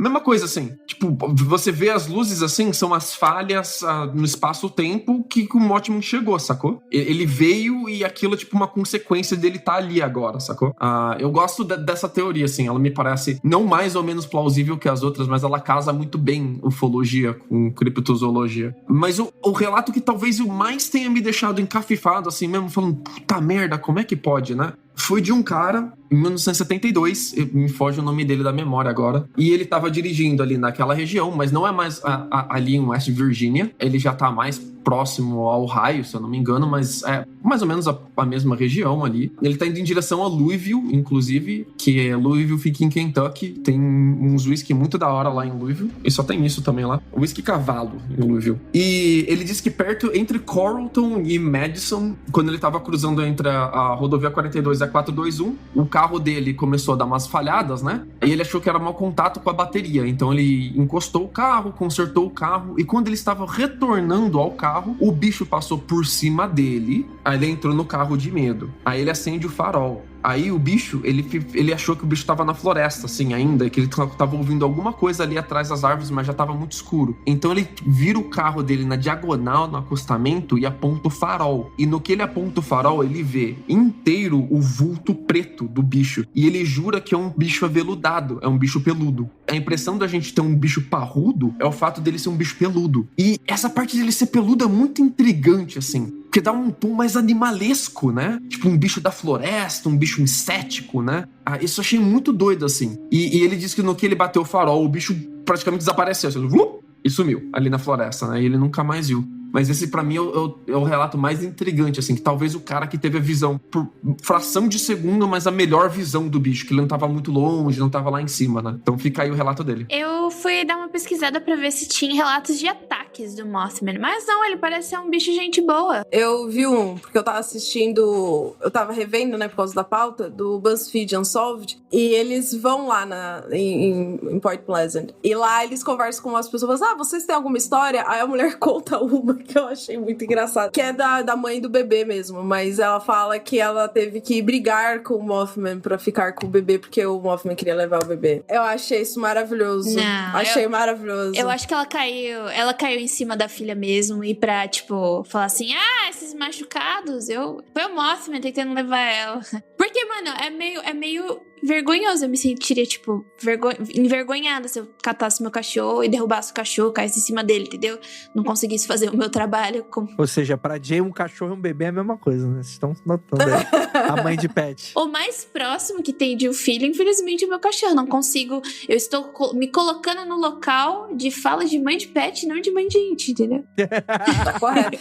Mesma coisa, assim. Tipo, você vê as luzes, assim, são as falhas no espaço-tempo que o Mothman chegou, sacou? Ele veio e aquilo é, tipo, uma consequência dele estar ali agora, sacou? Eu gosto dessa teoria, assim. Ela me parece não mais ou menos plausível que as outras, mas ela casa muito bem ufologia com criptozoologia. Mas o relato que talvez o mais tenha me deixado encafifado, assim mesmo, falando, puta merda, como é que pode, né? Foi de um cara, em 1972, me foge o nome dele da memória agora, e ele tava dirigindo ali naquela região, mas não é mais ali em West Virginia, ele já tá mais próximo ao Ohio, se eu não me engano, mas é mais ou menos a mesma região ali. Ele tá indo em direção a Louisville, inclusive, que é Louisville fica em Kentucky, tem uns whisky muito da hora lá em Louisville, e só tem isso também lá, whisky cavalo em Louisville. E ele disse que perto, entre Carrollton e Madison, quando ele tava cruzando entre a rodovia 42 e a 421, o carro dele começou a dar umas falhadas, né? E ele achou que era mau contato com a bateria, então ele encostou o carro, consertou o carro, e quando ele estava retornando ao carro, o bicho passou por cima dele, aí ele entrou no carro de medo. Aí ele acende o farol. Aí o bicho, ele achou que o bicho tava na floresta, assim, ainda, que ele tava ouvindo alguma coisa ali atrás das árvores, mas já tava muito escuro. Então ele vira o carro dele na diagonal, no acostamento, e aponta o farol. E no que ele aponta o farol, ele vê inteiro o vulto preto do bicho. E ele jura que é um bicho aveludado, é um bicho peludo. A impressão da gente ter um bicho parrudo é o fato dele ser um bicho peludo. E essa parte dele ser peludo é muito intrigante, assim. Porque dá um tom mais animalesco, né? Tipo um bicho da floresta, um bicho insético, né? Isso eu achei muito doido, assim. E ele disse que no que ele bateu o farol, o bicho praticamente desapareceu, assim, e sumiu ali na floresta, né? E ele nunca mais viu. Mas esse, pra mim, é o relato mais intrigante, assim, que talvez o cara que teve a visão por fração de segundo, mas a melhor visão do bicho, que ele não tava muito longe, não tava lá em cima, né? Então fica aí o relato dele. Eu fui dar uma pesquisada pra ver se tinha relatos de ataques do Mothman, mas não, ele parece ser um bicho gente boa. Eu vi porque eu tava assistindo, eu tava revendo, né, por causa da pauta, do BuzzFeed Unsolved, e eles vão lá em Point Pleasant, e lá eles conversam com as pessoas, vocês têm alguma história? Aí a mulher conta uma que eu achei muito engraçado, que é da mãe do bebê mesmo, mas ela fala que ela teve que brigar com o Mothman pra ficar com o bebê, porque o Mothman queria levar o bebê. Eu achei isso maravilhoso. Achei maravilhoso. Eu acho que ela caiu em cima da filha mesmo, e pra, tipo, falar assim, esses machucados, foi o Mothman tentando levar ela. Porque, mano, é meio vergonhoso. Eu me sentiria, tipo, envergonhada se eu catasse meu cachorro e derrubasse o cachorro, caísse em cima dele, entendeu? Não conseguisse fazer o meu trabalho. Ou seja, pra Jay, um cachorro e um bebê é a mesma coisa, né? Vocês estão notando aí. A mãe de pet. O mais próximo que tem de um filho, infelizmente, é o meu cachorro. Não consigo... Eu estou me colocando no local de fala de mãe de pet, não de mãe de gente, entendeu? Tá correto.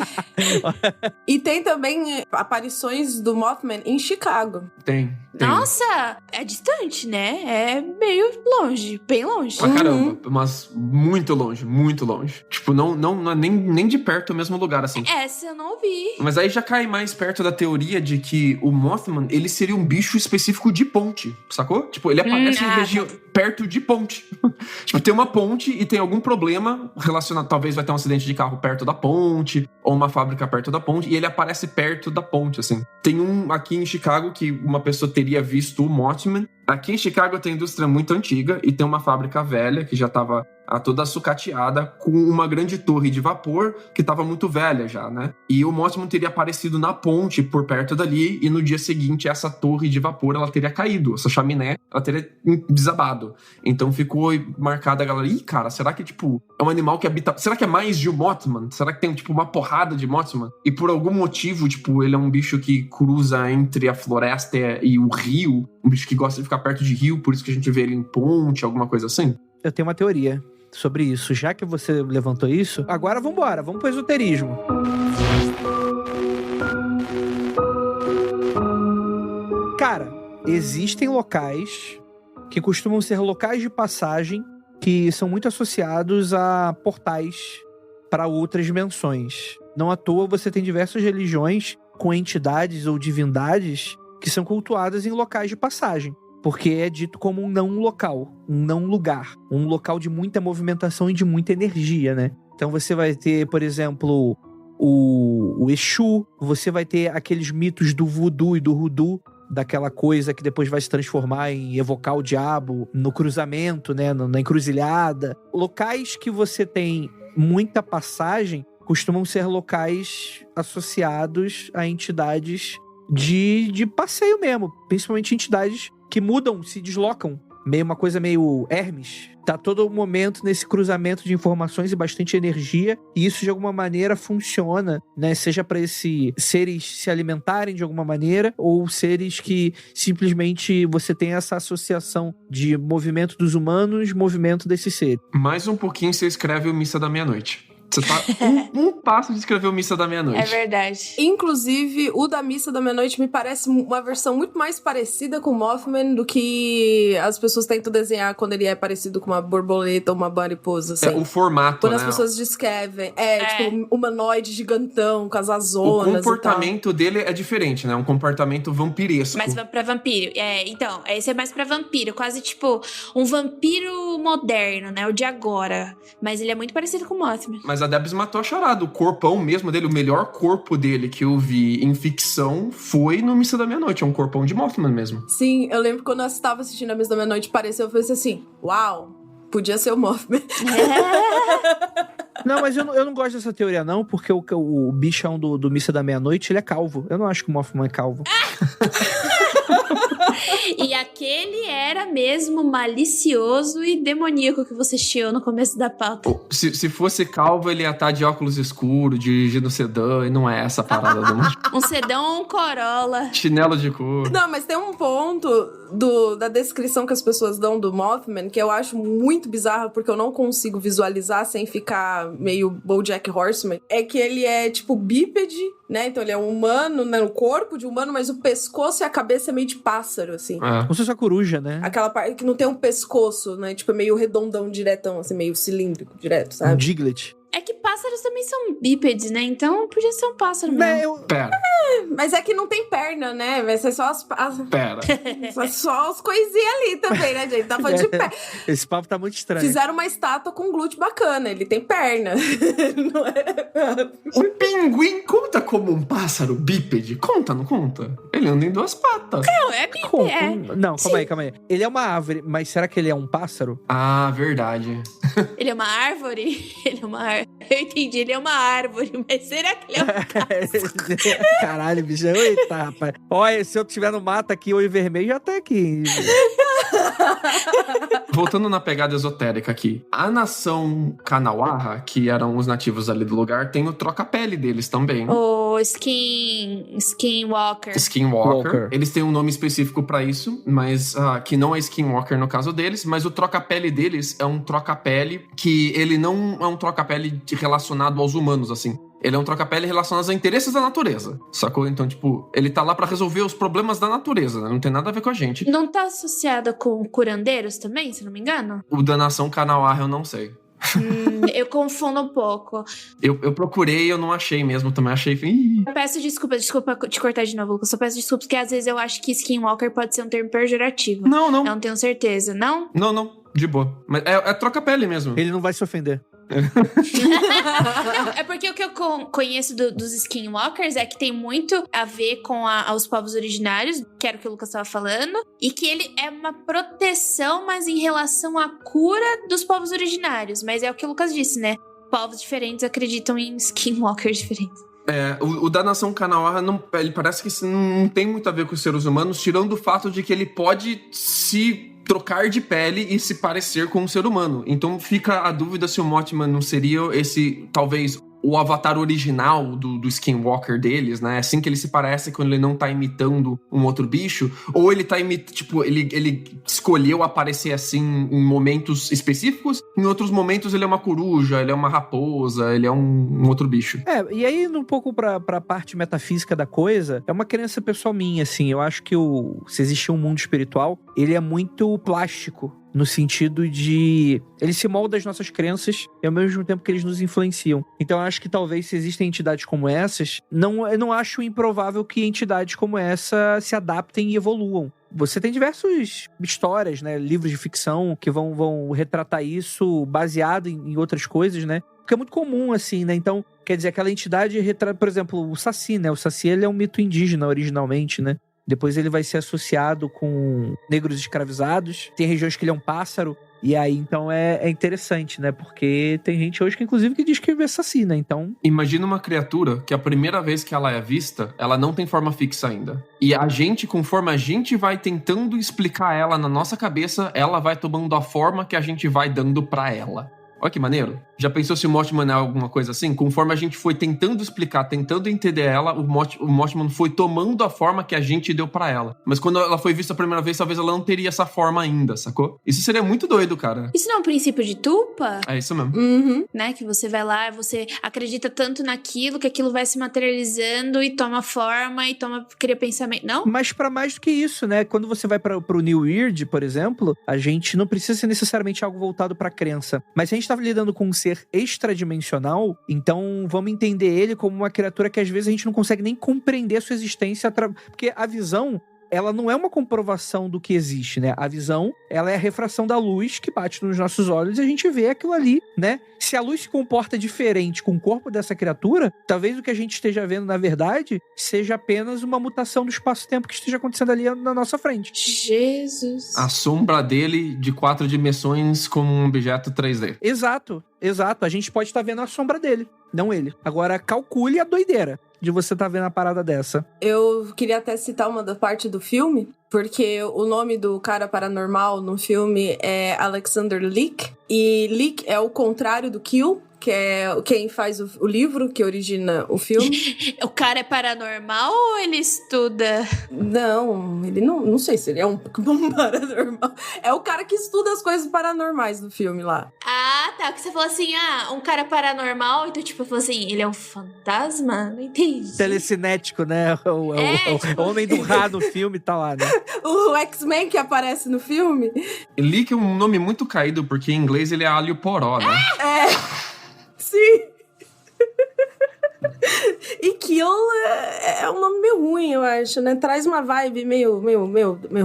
E tem também aparições do Mothman em Chicago. Tem. Nossa! É distante, né? É meio longe, bem longe. Pra caramba, mas muito longe, muito longe. Tipo, não é nem de perto o mesmo lugar, assim. Essa eu não ouvi. Mas aí já cai mais perto da teoria de que o Mothman, ele seria um bicho específico de ponte, sacou? Tipo, ele aparece em região perto de ponte. Tipo, tem uma ponte e tem algum problema relacionado, talvez vai ter um acidente de carro perto da ponte, ou uma fábrica perto da ponte, e ele aparece perto da ponte, assim. Tem um aqui em Chicago que uma pessoa teria visto o Mothman. Aqui em Chicago tem indústria muito antiga e tem uma fábrica velha que já estava toda sucateada, com uma grande torre de vapor que estava muito velha já, né? E o Mothman teria aparecido na ponte por perto dali, e no dia seguinte essa torre de vapor ela teria caído, essa chaminé ela teria desabado. Então ficou marcada a galera, cara, será que tipo é um animal que habita, será que é mais de um Mothman? Será que tem tipo uma porrada de Mothman? E por algum motivo, tipo, ele é um bicho que cruza entre a floresta e o rio, um bicho que gosta de ficar perto de rio, por isso que a gente vê ele em ponte, alguma coisa assim? Eu tenho uma teoria sobre isso. Já que você levantou isso, agora vambora, vamos pro esoterismo. Cara, existem locais que costumam ser locais de passagem que são muito associados a portais para outras dimensões. Não à toa você tem diversas religiões com entidades ou divindades que são cultuadas em locais de passagem, porque é dito como um não local, um não lugar, um local de muita movimentação e de muita energia, né? Então você vai ter, por exemplo, o Exu, você vai ter aqueles mitos do voodoo e do hoodoo daquela coisa que depois vai se transformar em evocar o diabo no cruzamento, né, na encruzilhada. Locais que você tem muita passagem costumam ser locais associados a entidades de passeio mesmo, principalmente entidades que mudam, se deslocam. Uma coisa meio Hermes. Tá todo momento nesse cruzamento de informações e bastante energia, e isso de alguma maneira funciona, né? Seja para esses seres se alimentarem de alguma maneira, ou seres que simplesmente você tem essa associação de movimento dos humanos, movimento desses seres. Mais um pouquinho você escreve o Missa da Meia-Noite. Você tá um passo de escrever o Missa da Meia-Noite. É verdade. Inclusive, o da Missa da Meia-Noite me parece uma versão muito mais parecida com o Mothman do que as pessoas tentam desenhar quando ele é parecido com uma borboleta ou uma mariposa, assim. O formato, quando né? as pessoas descrevem. Tipo, humanoide gigantão, com as azonas. O comportamento dele é diferente, né? Um comportamento vampiresco. Mas pra vampiro. Então, esse é mais pra vampiro. Quase tipo um vampiro moderno, né? O de agora. Mas ele é muito parecido com o Mothman. Mas a Debs matou a charada. O corpão mesmo dele, o melhor corpo dele que eu vi em ficção foi no Missa da Meia-Noite. É um corpão de Mothman mesmo. Sim, eu lembro quando eu estava assistindo a Missa da Meia-Noite, pareceu, eu pensei assim, uau, podia ser o Mothman. Não, mas eu não gosto dessa teoria não, porque o bichão do Missa da Meia-Noite, ele é calvo. Eu não acho que o Mothman é calvo. E aquele era mesmo malicioso e demoníaco que você chiou no começo da pauta. Se fosse calvo, ele ia estar de óculos escuros, dirigindo sedã, e não é essa a parada do mundo. Um sedã ou um Corolla. Chinelo de couro. Não, mas tem um ponto da descrição que as pessoas dão do Mothman que eu acho muito bizarro, porque eu não consigo visualizar sem ficar meio BoJack Horseman. É que ele é, tipo, bípede, né? Então ele é um humano, né? O corpo de humano, mas o pescoço e a cabeça é meio de pássaro, assim. Como se fosse a coruja, né? Aquela parte que não tem um pescoço, né? Tipo, é meio redondão, diretão, assim, meio cilíndrico, direto, sabe? Um Diglett. É que pássaros também são bípedes, né? Então podia ser um pássaro mesmo. Pera. Mas é que não tem perna, né? Vai ser só as Pera. só as coisinhas ali também, né, gente? Tá falando de pé. Esse papo tá muito estranho. Fizeram uma estátua com glúteo bacana. Ele tem perna. Não é? O pinguim conta como um pássaro bípede? Conta, não conta? Ele anda em duas patas. Não, é bípede. Não, calma aí. Ele é uma árvore, mas será que ele é um pássaro? Ah, verdade. Ele é uma árvore? Ele é uma árvore. Eu entendi, ele é uma árvore, mas será que ele é um pássaro? Caralho, bicho. Eita, rapaz. Olha, se eu tiver no mato aqui, olho vermelho, já tá aqui. Voltando na pegada esotérica aqui. A nação Kanawaha, que eram os nativos ali do lugar, tem o troca-pele deles também. O Skinwalker. Skinwalker. Eles têm um nome específico pra isso, mas que não é Skinwalker no caso deles, mas o troca-pele deles é um troca-pele que ele não é um troca-pele relacionado aos humanos, assim. Ele é um troca-pele relacionado a interesses da natureza, sacou? Então, tipo, ele tá lá pra resolver os problemas da natureza, né? Não tem nada a ver com a gente. Não tá associado com curandeiros também, se não me engano? O da nação Kanawaha eu não sei. Eu confundo um pouco. Eu procurei e eu não achei mesmo, também achei... Eu peço desculpa te cortar de novo, eu só peço desculpas, porque às vezes eu acho que Skinwalker pode ser um termo pejorativo. Não. Eu não tenho certeza, não? Não, de boa. Mas é troca-pele mesmo. Ele não vai se ofender. Não, é porque o que eu conheço dos Skinwalkers é que tem muito a ver com os povos originários, que era o que o Lucas estava falando, e que ele é uma proteção, mas em relação à cura dos povos originários. Mas é o que o Lucas disse, né? Povos diferentes acreditam em Skinwalkers diferentes. O da nação Kanawaha, ele parece que não tem muito a ver com os seres humanos, tirando o fato de que ele pode se trocar de pele e se parecer com um ser humano. Então fica a dúvida se o Mothman não seria esse, talvez, o avatar original do Skinwalker deles, né? Assim que ele se parece quando ele não tá imitando um outro bicho, ou ele tá imitando, tipo, ele escolheu aparecer assim em momentos específicos, em outros momentos ele é uma coruja, ele é uma raposa, ele é um outro bicho. E aí, um pouco pra parte metafísica da coisa, é uma crença pessoal minha, assim, eu acho que se existir um mundo espiritual, ele é muito plástico, no sentido de... ele se molda às nossas crenças e ao mesmo tempo que eles nos influenciam. Então eu acho que talvez se existem entidades como essas, eu não acho improvável que entidades como essa se adaptem e evoluam. Você tem diversas histórias, né? Livros de ficção que vão retratar isso baseado em outras coisas, né? Porque é muito comum, assim, né? Então, quer dizer, aquela entidade retrata, por exemplo, o Saci, né? O Saci, ele é um mito indígena originalmente, né? Depois ele vai ser associado com negros escravizados. Tem regiões que ele é um pássaro. E aí, então, é interessante, né? Porque tem gente hoje que, inclusive, que diz que é assassina, então... Imagina uma criatura que a primeira vez que ela é vista, ela não tem forma fixa ainda. E a gente, conforme a gente vai tentando explicar ela na nossa cabeça, ela vai tomando a forma que a gente vai dando pra ela. Olha que maneiro. Já pensou se o Mothman é alguma coisa assim? Conforme a gente foi tentando explicar, tentando entender ela, o Mothman foi tomando a forma que a gente deu pra ela. Mas quando ela foi vista a primeira vez, talvez ela não teria essa forma ainda, sacou? Isso seria muito doido, cara. Isso não é um princípio de Tupa? É isso mesmo. Uhum. Né? Que você vai lá, você acredita tanto naquilo, que aquilo vai se materializando e toma forma e cria pensamento. Não? Mas pra mais do que isso, né? Quando você vai pro New Weird, por exemplo, a gente não precisa ser necessariamente algo voltado pra crença. Mas se a gente tá lidando com um ser extradimensional, então vamos entender ele como uma criatura que às vezes a gente não consegue nem compreender a sua existência, porque a visão, ela não é uma comprovação do que existe, né? A visão, ela é a refração da luz que bate nos nossos olhos e a gente vê aquilo ali, né? Se a luz se comporta diferente com o corpo dessa criatura, talvez o que a gente esteja vendo, na verdade, seja apenas uma mutação do espaço-tempo que esteja acontecendo ali na nossa frente. Jesus. A sombra dele de 4 dimensões como um objeto 3D. Exato. A gente pode estar vendo a sombra dele, não ele. Agora, calcule a doideira de você estar vendo a parada dessa. Eu queria até citar uma da parte do filme, porque o nome do cara paranormal no filme é Alexander Leak, e Leak é o contrário do Kill, que é quem faz o livro que origina o filme. O cara é paranormal ou ele estuda? Não, ele não sei se ele é um paranormal. É o cara que estuda as coisas paranormais do filme lá. Ah, tá. Que você falou assim, um cara paranormal, então tipo, eu falei assim, ele é um fantasma? Não entendi. Telecinético, né? O homem do Ra no filme tá lá, né? O X-Men que aparece no filme. Leak é um nome muito caído, porque em inglês ele é alho poró, né? Sim. E Kill é um nome meio ruim, eu acho, né? Traz uma vibe meio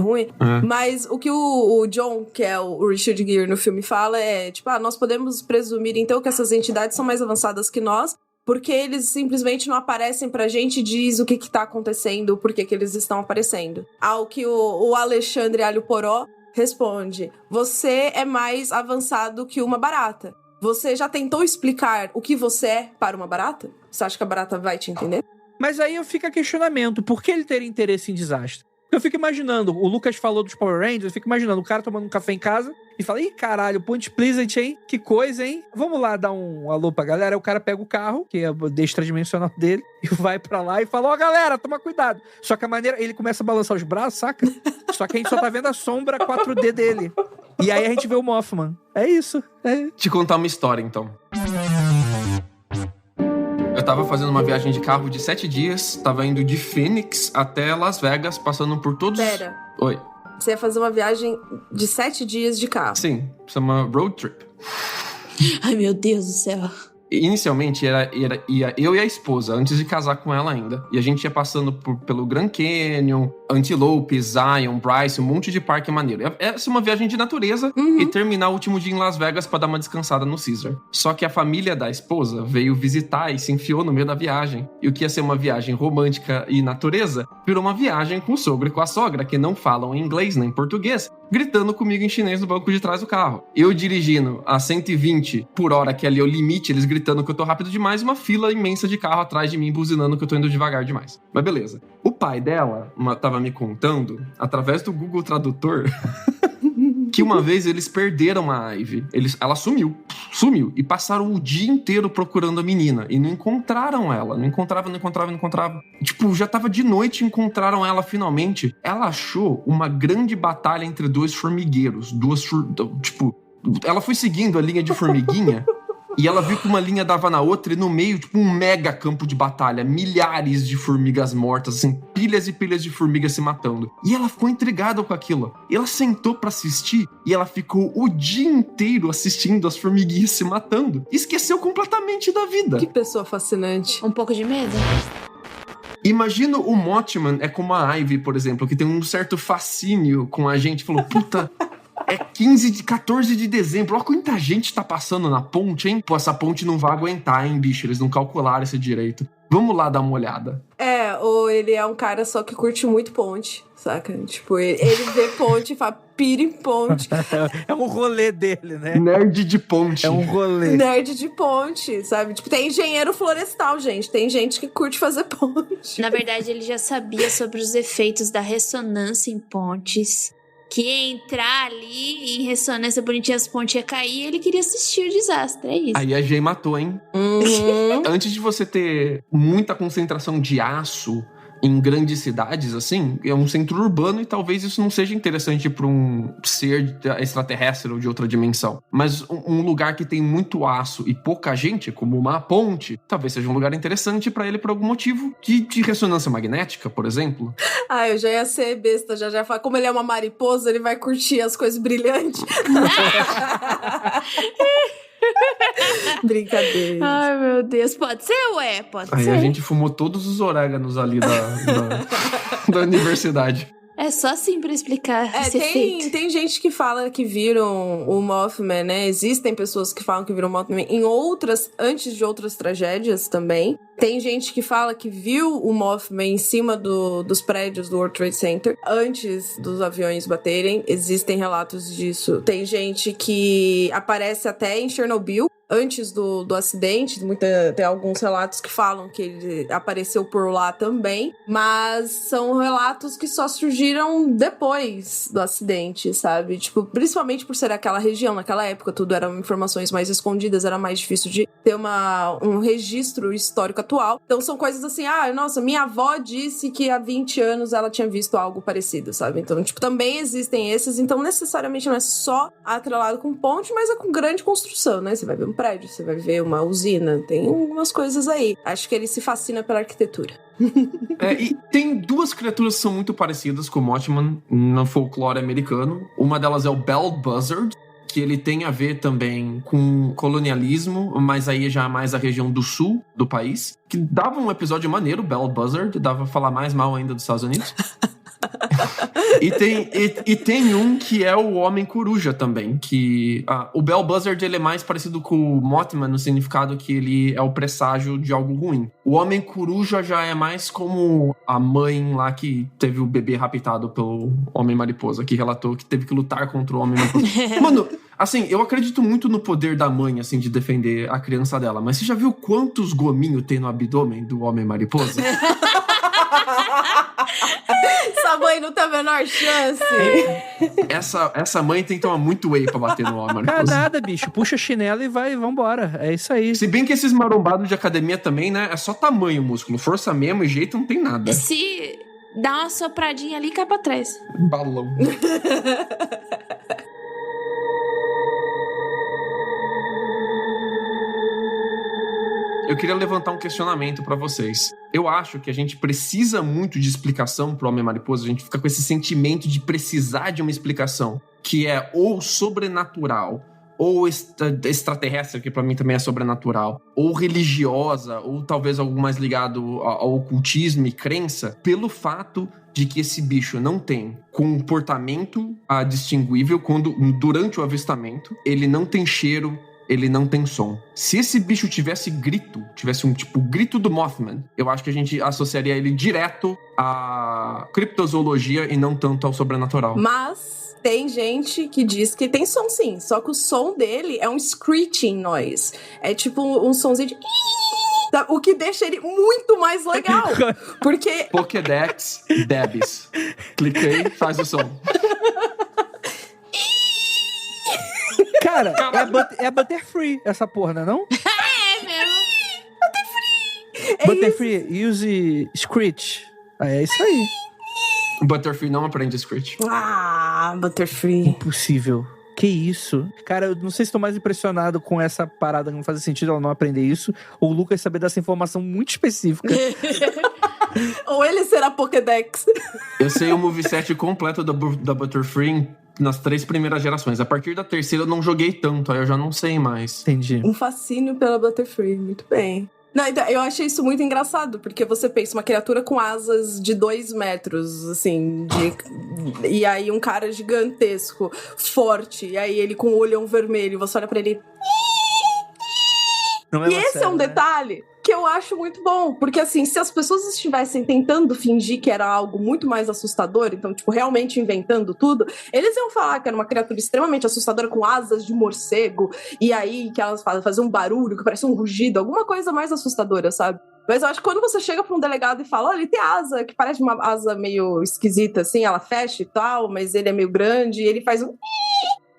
ruim. Mas o que o John, que é o Richard Gere no filme, fala é, tipo, nós podemos presumir, então, que essas entidades são mais avançadas que nós, porque eles simplesmente não aparecem pra gente e diz o que tá acontecendo, por que eles estão aparecendo. Ao que o Alexandre Alho Poró responde, você é mais avançado que uma barata. Você já tentou explicar o que você é para uma barata? Você acha que a barata vai te entender? Mas aí fica questionamento. Por que ele teria interesse em desastre? Eu fico imaginando, o Lucas falou dos Power Rangers, eu fico imaginando o cara tomando um café em casa e fala, ih, caralho, Point Pleasant, hein? Que coisa, hein? Vamos lá dar um alô pra galera. Aí o cara pega o carro, que é o extradimensional dele, e vai pra lá e fala, galera, toma cuidado. Só que a maneira, ele começa a balançar os braços, saca? Só que a gente só tá vendo a sombra 4D dele. E aí a gente vê o Mothman. É isso. Te contar uma história, então. Eu tava fazendo uma viagem de carro de 7 dias, tava indo de Phoenix até Las Vegas, passando por todos... Pera. Oi. Você ia fazer uma viagem de 7 dias de carro. Sim, chama road trip. Ai, meu Deus do céu. Inicialmente ia eu e a esposa, antes de casar com ela ainda. E a gente ia passando pelo Grand Canyon, Antelope, Zion, Bryce, um monte de parque maneiro. Essa é uma viagem de natureza e terminar o último dia em Las Vegas pra dar uma descansada no Caesar. Só que a família da esposa veio visitar e se enfiou no meio da viagem. E o que ia ser uma viagem romântica e natureza virou uma viagem com o sogro e com a sogra, que não falam inglês nem português, gritando comigo em chinês no banco de trás do carro. Eu dirigindo a 120 por hora, que ali é o limite, eles gritando que eu tô rápido demais, e uma fila imensa de carro atrás de mim, buzinando que eu tô indo devagar demais. Mas beleza. O pai dela tava me contando, através do Google Tradutor, que uma vez eles perderam a Ivy. Ela sumiu. E passaram o dia inteiro procurando a menina. E não encontraram ela. Não encontrava. Tipo, já tava de noite e encontraram ela finalmente. Ela achou uma grande batalha entre dois formigueiros. Tipo, ela foi seguindo a linha de formiguinha. E ela viu que uma linha dava na outra e no meio, tipo, um mega campo de batalha. Milhares de formigas mortas, assim, pilhas e pilhas de formigas se matando. E ela ficou intrigada com aquilo. E ela sentou pra assistir e ela ficou o dia inteiro assistindo as formiguinhas se matando. E esqueceu completamente da vida. Que pessoa fascinante. Um pouco de medo? Imagina o Mothman é como a Ivy, por exemplo, que tem um certo fascínio com a gente. Falou, puta... É 14 de dezembro. Olha quanta gente tá passando na ponte, hein? Pô, essa ponte não vai aguentar, hein, bicho? Eles não calcularam isso direito. Vamos lá dar uma olhada. Ou ele é um cara só que curte muito ponte, saca? Tipo, ele vê ponte e fala, pira em ponte. É um rolê dele, né? Nerd de ponte. É um rolê. Nerd de ponte, sabe? Tipo, tem engenheiro florestal, gente. Tem gente que curte fazer ponte. Na verdade, ele já sabia sobre os efeitos da ressonância em pontes. Que ia entrar ali em ressonância bonitinha, as pontes iam cair e ele queria assistir o desastre, é isso. Aí a Jay matou, hein? Antes de você ter muita concentração de aço em grandes cidades, assim, é um centro urbano e talvez isso não seja interessante para um ser extraterrestre ou de outra dimensão. Mas um lugar que tem muito aço e pouca gente, como uma ponte, talvez seja um lugar interessante para ele por algum motivo de ressonância magnética, por exemplo. Eu já ia ser besta, já ia falar, como ele é uma mariposa, ele vai curtir as coisas brilhantes. Brincadeira. Ai, meu Deus. Pode ser, ué? Pode Aí ser. a gente fumou todos os oréganos ali da universidade. É só assim pra explicar esse efeito. Tem gente que fala que viram o Mothman, né? Existem pessoas que falam que viram o Mothman antes de outras tragédias também. Tem gente que fala que viu o Mothman em cima dos prédios do World Trade Center antes dos aviões baterem. Existem relatos disso. Tem gente que aparece até em Chernobyl antes do acidente. Tem alguns relatos que falam que ele apareceu por lá também. Mas são relatos que só surgiram depois do acidente, sabe? Tipo, principalmente por ser aquela região, naquela época, tudo eram informações mais escondidas, era mais difícil de ter um registro histórico atual. Então são coisas assim, nossa, minha avó disse que há 20 anos ela tinha visto algo parecido, sabe? Então, tipo, também existem esses, então necessariamente não é só atrelado com ponte, mas é com grande construção, né? Você vai ver um prédio, você vai ver uma usina, tem umas coisas aí. Acho que ele se fascina pela arquitetura. E tem duas criaturas que são muito parecidas com o Mothman no folclore americano. Uma delas é o Bell Buzzard, que ele tem a ver também com colonialismo, mas aí já mais a região do sul do país, que dava um episódio maneiro, Bell Buzzard, dava pra falar mais mal ainda dos Estados Unidos. E tem um que é o Homem Coruja também, que o Bell Buzzard ele é mais parecido com o Mothman no significado que ele é o presságio de algo ruim. O Homem Coruja já é mais como a mãe lá que teve o bebê raptado pelo Homem Mariposa, que relatou que teve que lutar contra o Homem Mariposa. Mano, assim, eu acredito muito no poder da mãe, assim, de defender a criança dela, mas você já viu quantos gominhos tem no abdômen do Homem Mariposa? Essa mãe não tem a menor chance. Essa mãe tem que tomar muito whey pra bater no Homem Mariposa. Nada, bicho. Puxa chinelo e vambora. É isso aí. Se bem que esses marombados de academia também, né? É só tamanho o músculo. Força mesmo e jeito não tem nada. Se dá uma sopradinha ali, cai pra trás. Balão. Eu queria levantar um questionamento pra vocês. Eu acho que a gente precisa muito de explicação pro Homem-Mariposa. A gente fica com esse sentimento de precisar de uma explicação, que é ou sobrenatural, ou extraterrestre, que pra mim também é sobrenatural, ou religiosa, ou talvez algo mais ligado ao ocultismo e crença, pelo fato de que esse bicho não tem comportamento distinguível durante o avistamento, ele não tem cheiro, ele não tem som. Se esse bicho tivesse um tipo grito do Mothman, eu acho que a gente associaria ele direto à criptozoologia e não tanto ao sobrenatural. Mas tem gente que diz que tem som sim, só que o som dele é um screeching noise. É tipo um somzinho de... O que deixa ele muito mais legal. Porque... Pokédex Debs. Cliquei, faz o som. Cara, é Butterfree essa porra, não é não? É mesmo. Butterfree, use Screech. É isso aí. Butterfree não aprende Screech. Butterfree. Impossível. Que isso? Cara, eu não sei se tô mais impressionado com essa parada que não faz sentido ela não aprender isso, ou o Lucas saber dessa informação muito específica. Ou ele será Pokédex. Eu sei o moveset completo da Butterfree nas 3 primeiras gerações. A partir da terceira eu não joguei tanto, aí eu já não sei mais. Entendi. Um fascínio pela Butterfree, muito bem. Não, então, eu achei isso muito engraçado, porque você pensa, uma criatura com asas de 2 metros, assim, e aí um cara gigantesco, forte, e aí ele com o olhão vermelho, você olha pra ele... E esse é um detalhe que eu acho muito bom, porque assim, se as pessoas estivessem tentando fingir que era algo muito mais assustador, então, tipo, realmente inventando tudo, eles iam falar que era uma criatura extremamente assustadora com asas de morcego, e aí que elas fazem um barulho que parece um rugido, alguma coisa mais assustadora, sabe? Mas eu acho que quando você chega pra um delegado e fala, olha, ele tem asa, que parece uma asa meio esquisita, assim, ela fecha e tal, mas ele é meio grande, e ele faz um...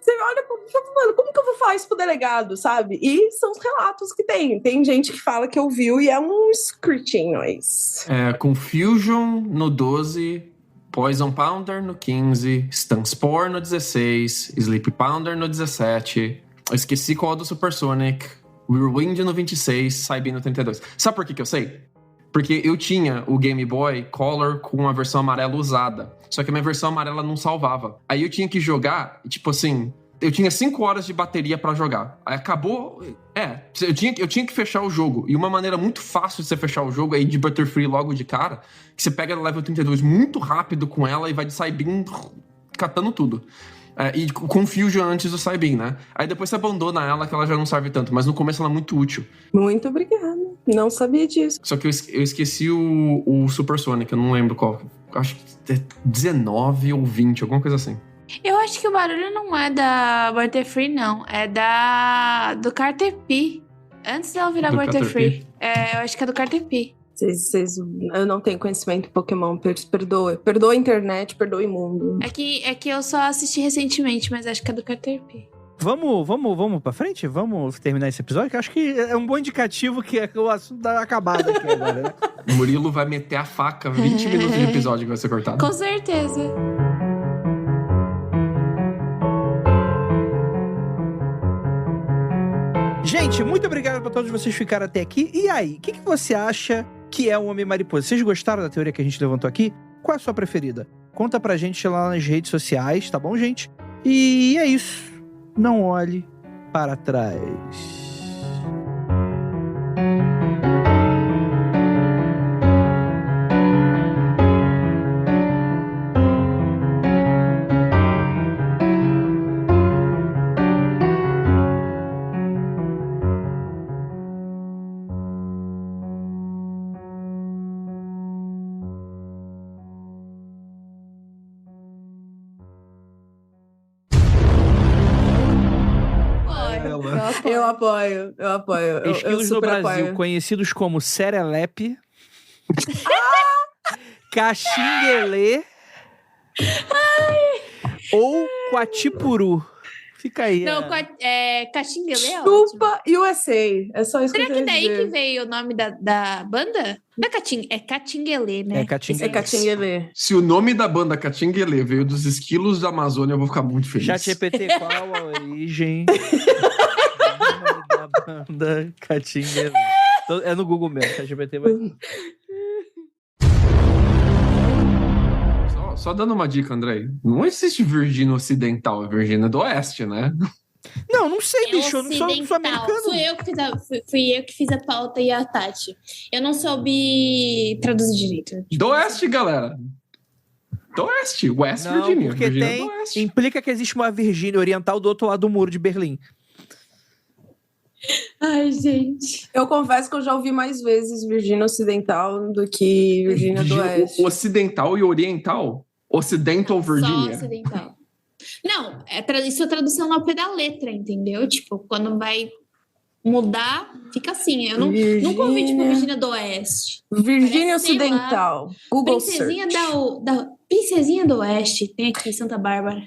Você olha, mano, como que eu vou falar isso pro delegado, sabe? E são os relatos que tem. Tem gente que fala que ouviu e é um screeching noise. Confusion no 12, Poison Pounder no 15, Stun Spore no 16, Sleep Pounder no 17, eu esqueci qual é do Supersonic, Whirlwind no 26, Cybin no 32. Sabe por que eu sei? Porque eu tinha o Game Boy Color com a versão amarela usada. Só que a minha versão amarela não salvava. Aí eu tinha que jogar, tipo assim... Eu tinha 5 horas de bateria pra jogar. Aí acabou... Eu tinha que fechar o jogo. E uma maneira muito fácil de você fechar o jogo é ir de Butterfree logo de cara. Que você pega no level 32 muito rápido com ela e vai de Cybin catando tudo. E com Fusion antes do Cybin, né? Aí depois você abandona ela, que ela já não serve tanto. Mas no começo ela é muito útil. Muito obrigada. Não sabia disso. Só que eu esqueci o Supersonic, eu não lembro qual. Acho que é 19 ou 20, alguma coisa assim. Eu acho que o barulho não é da Butterfree, não. É do Caterpie. Antes dela virar Butterfree. Eu acho que é do Caterpie. Eu não tenho conhecimento de Pokémon, perdoa. Perdoa a internet, perdoa o mundo. É que eu só assisti recentemente, mas acho que é do Caterpie. Vamos pra frente? Vamos terminar esse episódio? Que eu acho que é um bom indicativo que o assunto tá acabado aqui agora, né? O Murilo vai meter a faca 20 minutos de episódio que vai ser cortado. Com certeza. Gente, muito obrigado pra todos vocês ficarem até aqui. E aí, o que você acha que é o Homem-Mariposa? Vocês gostaram da teoria que a gente levantou aqui? Qual é a sua preferida? Conta pra gente lá nas redes sociais, tá bom, gente? E é isso. Não olhe para trás. Eu apoio. Esquilos no Brasil, conhecidos como Serelepe, Caxinguelê ou Quatipuru. Fica aí. Não, Caxinguelê é Chupa USA. É só isso. Será que daí que veio o nome da banda? Não é Caxinguelê, né? É Caxinguelê. Se o nome da banda Caxinguelê veio dos esquilos da Amazônia, eu vou ficar muito feliz. ChatGPT, qual a origem da banda Caxinguelê? É no Google mesmo, ChatGPT vai... Só dando uma dica, André. Não existe Virgínia Ocidental, é Virgínia do Oeste, né? Não sei, bicho. Eu não sou americano. Fui eu que fiz a pauta e a Tati. Eu não soube traduzir direito. Do Oeste, galera. Do Oeste. West Virginia. Porque Virginia implica que existe uma Virgínia Oriental do outro lado do muro de Berlim. Ai, gente. Eu confesso que eu já ouvi mais vezes Virgínia Ocidental do que Virgínia do Oeste. Ocidental e Oriental? Ocidental Virginia. Só Ocidental. Não, isso é tradução ao pé da letra, entendeu? Tipo, quando vai mudar, fica assim. Eu nunca ouvi, tipo, Virgínia do Oeste. Virgínia Ocidental. Google Princesinha Search. Princesinha do Oeste. Tem aqui, Santa Bárbara.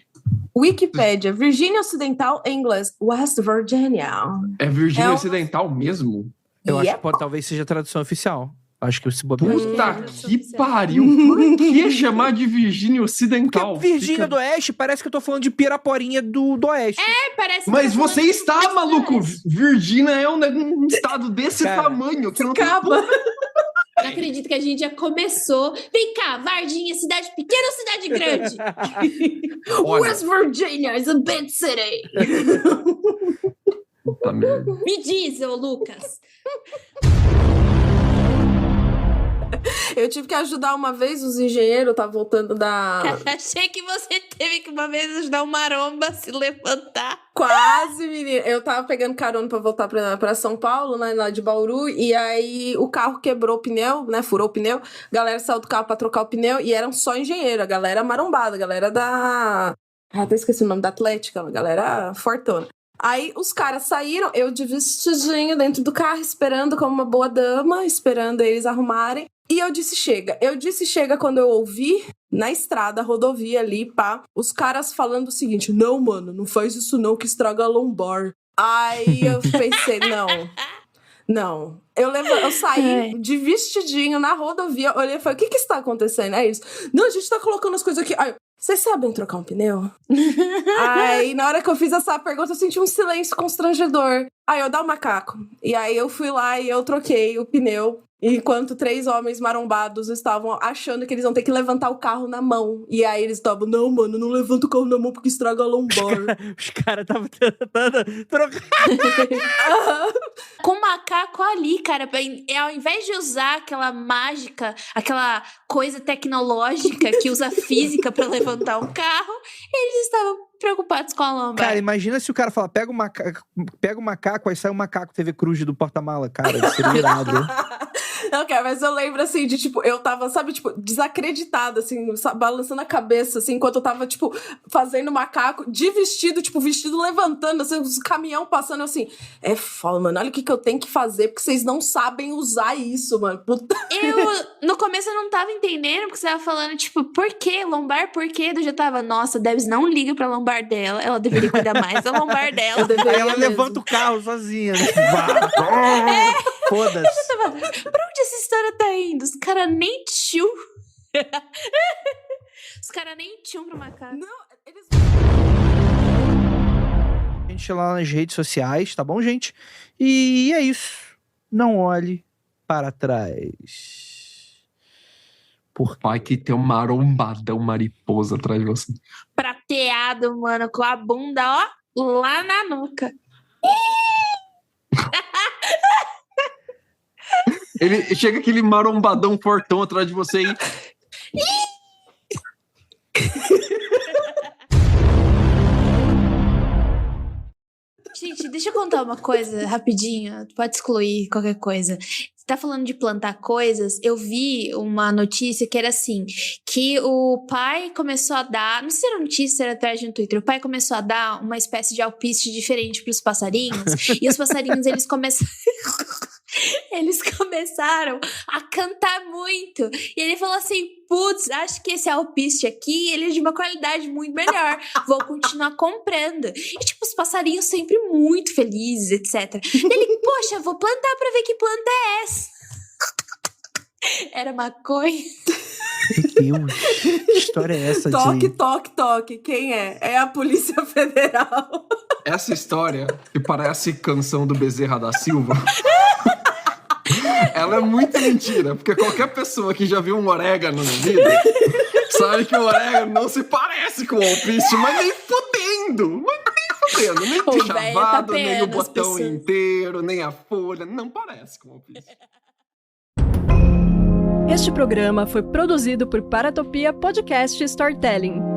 Wikipédia. Virgínia Ocidental em inglês. West Virginia. É Virgínia Ocidental mesmo? Eu acho que talvez seja a tradução oficial. Acho que esse bobear. Puta que pariu! Por que chamar de Virgínia Ocidental? Porque Virgínia do Oeste parece que eu tô falando de Piraporinha do Oeste. Parece. Mas você está maluco! Virgínia é um estado desse tamanho que não tem. Não acredito que a gente já começou. Vem cá, Varginha, cidade pequena ou cidade grande? West Virginia is a big city. Puta merda. Me diz, ô Lucas. Eu tive que ajudar uma vez os engenheiros, tá voltando da... Achei que você teve que uma vez ajudar o maromba a se levantar. Quase, menina. Eu tava pegando carona pra voltar pra São Paulo, né, lá de Bauru, e aí o carro quebrou o pneu, né, furou o pneu. A galera saiu do carro pra trocar o pneu e eram só engenheiros, a galera marombada, a galera da... até esqueci o nome da Atlética, a galera fortona. Aí os caras saíram, eu de vestidinho dentro do carro, esperando como uma boa dama, esperando eles arrumarem. E eu disse chega. Eu disse chega quando eu ouvi, na estrada, rodovia ali, pá, os caras falando o seguinte: não, mano, não faz isso não que estraga a lombar. Aí eu pensei, não. Eu saí de vestidinho na rodovia, olhei e falei, o que está acontecendo? É isso. Não, a gente tá colocando as coisas aqui. Aí, vocês sabem trocar um pneu? Aí, na hora que eu fiz essa pergunta, eu senti um silêncio constrangedor. Aí, eu dá o macaco. E aí, eu fui lá e eu troquei o pneu. Enquanto 3 homens marombados estavam achando que eles vão ter que levantar o carro na mão. E aí, eles estavam, não, mano, não levanta o carro na mão porque estraga a lombar. Os caras estavam tentando trocar. Com o macaco ali, cara, ao invés de usar aquela mágica, aquela coisa tecnológica que usa física pra levantar um carro, eles estavam preocupados com a lombar. Cara, imagina se o cara fala, pega o macaco, aí sai o macaco TV Cruz do porta-mala, cara, seria irado. Não, cara, mas eu lembro, assim, de, tipo, eu tava, sabe, tipo, desacreditada, assim, balançando a cabeça, assim, enquanto eu tava, tipo, fazendo macaco, de vestido, tipo, vestido levantando, assim, os caminhão passando, assim, é foda, mano, olha o que eu tenho que fazer, porque vocês não sabem usar isso, mano. Puta. No começo eu não tava entendendo, porque você tava falando, tipo, por quê? Lombar, por quê? Eu já tava, nossa, Debs não liga pra lombar dela, ela deveria cuidar mais da lombar dela. Aí ela levanta o carro sozinha, né? Foda-se. Pra onde essa história tá indo? Os caras nem tinham. Os caras nem tinham pro macaco. Não, eles... A gente lá nas redes sociais, tá bom, gente? E é isso. Não olhe para trás. Pai, que tem um marombadão mariposa atrás de você. Prateado, mano, com a bunda, ó, lá na nuca. Ele chega aquele marombadão fortão atrás de você e... Gente, deixa eu contar uma coisa rapidinho. Pode excluir qualquer coisa. Você tá falando de plantar coisas? Eu vi uma notícia que era assim, que o pai começou a dar, não sei se era notícia, se era atrás no Twitter, o pai começou a dar uma espécie de alpiste diferente pros passarinhos, e os passarinhos, eles começaram a cantar muito. E ele falou assim, putz, acho que esse alpiste aqui, ele é de uma qualidade muito melhor. Vou continuar comprando. E tipo, os passarinhos sempre muito felizes, etc. Ele, poxa, vou plantar pra ver que planta é essa. Era maconha. Meu Deus, que história é essa, Toque, toque, toque. Quem é? É a Polícia Federal. Essa história, que parece canção do Bezerra da Silva... Ela é muito mentira, porque qualquer pessoa que já viu um orégano na vida sabe que o orégano não se parece com o alpiste, mas nem fodendo, nem o chavado, tá nem o botão inteiro, nem a folha, não parece com o alpiste. Este programa foi produzido por Paratopia Podcast Storytelling.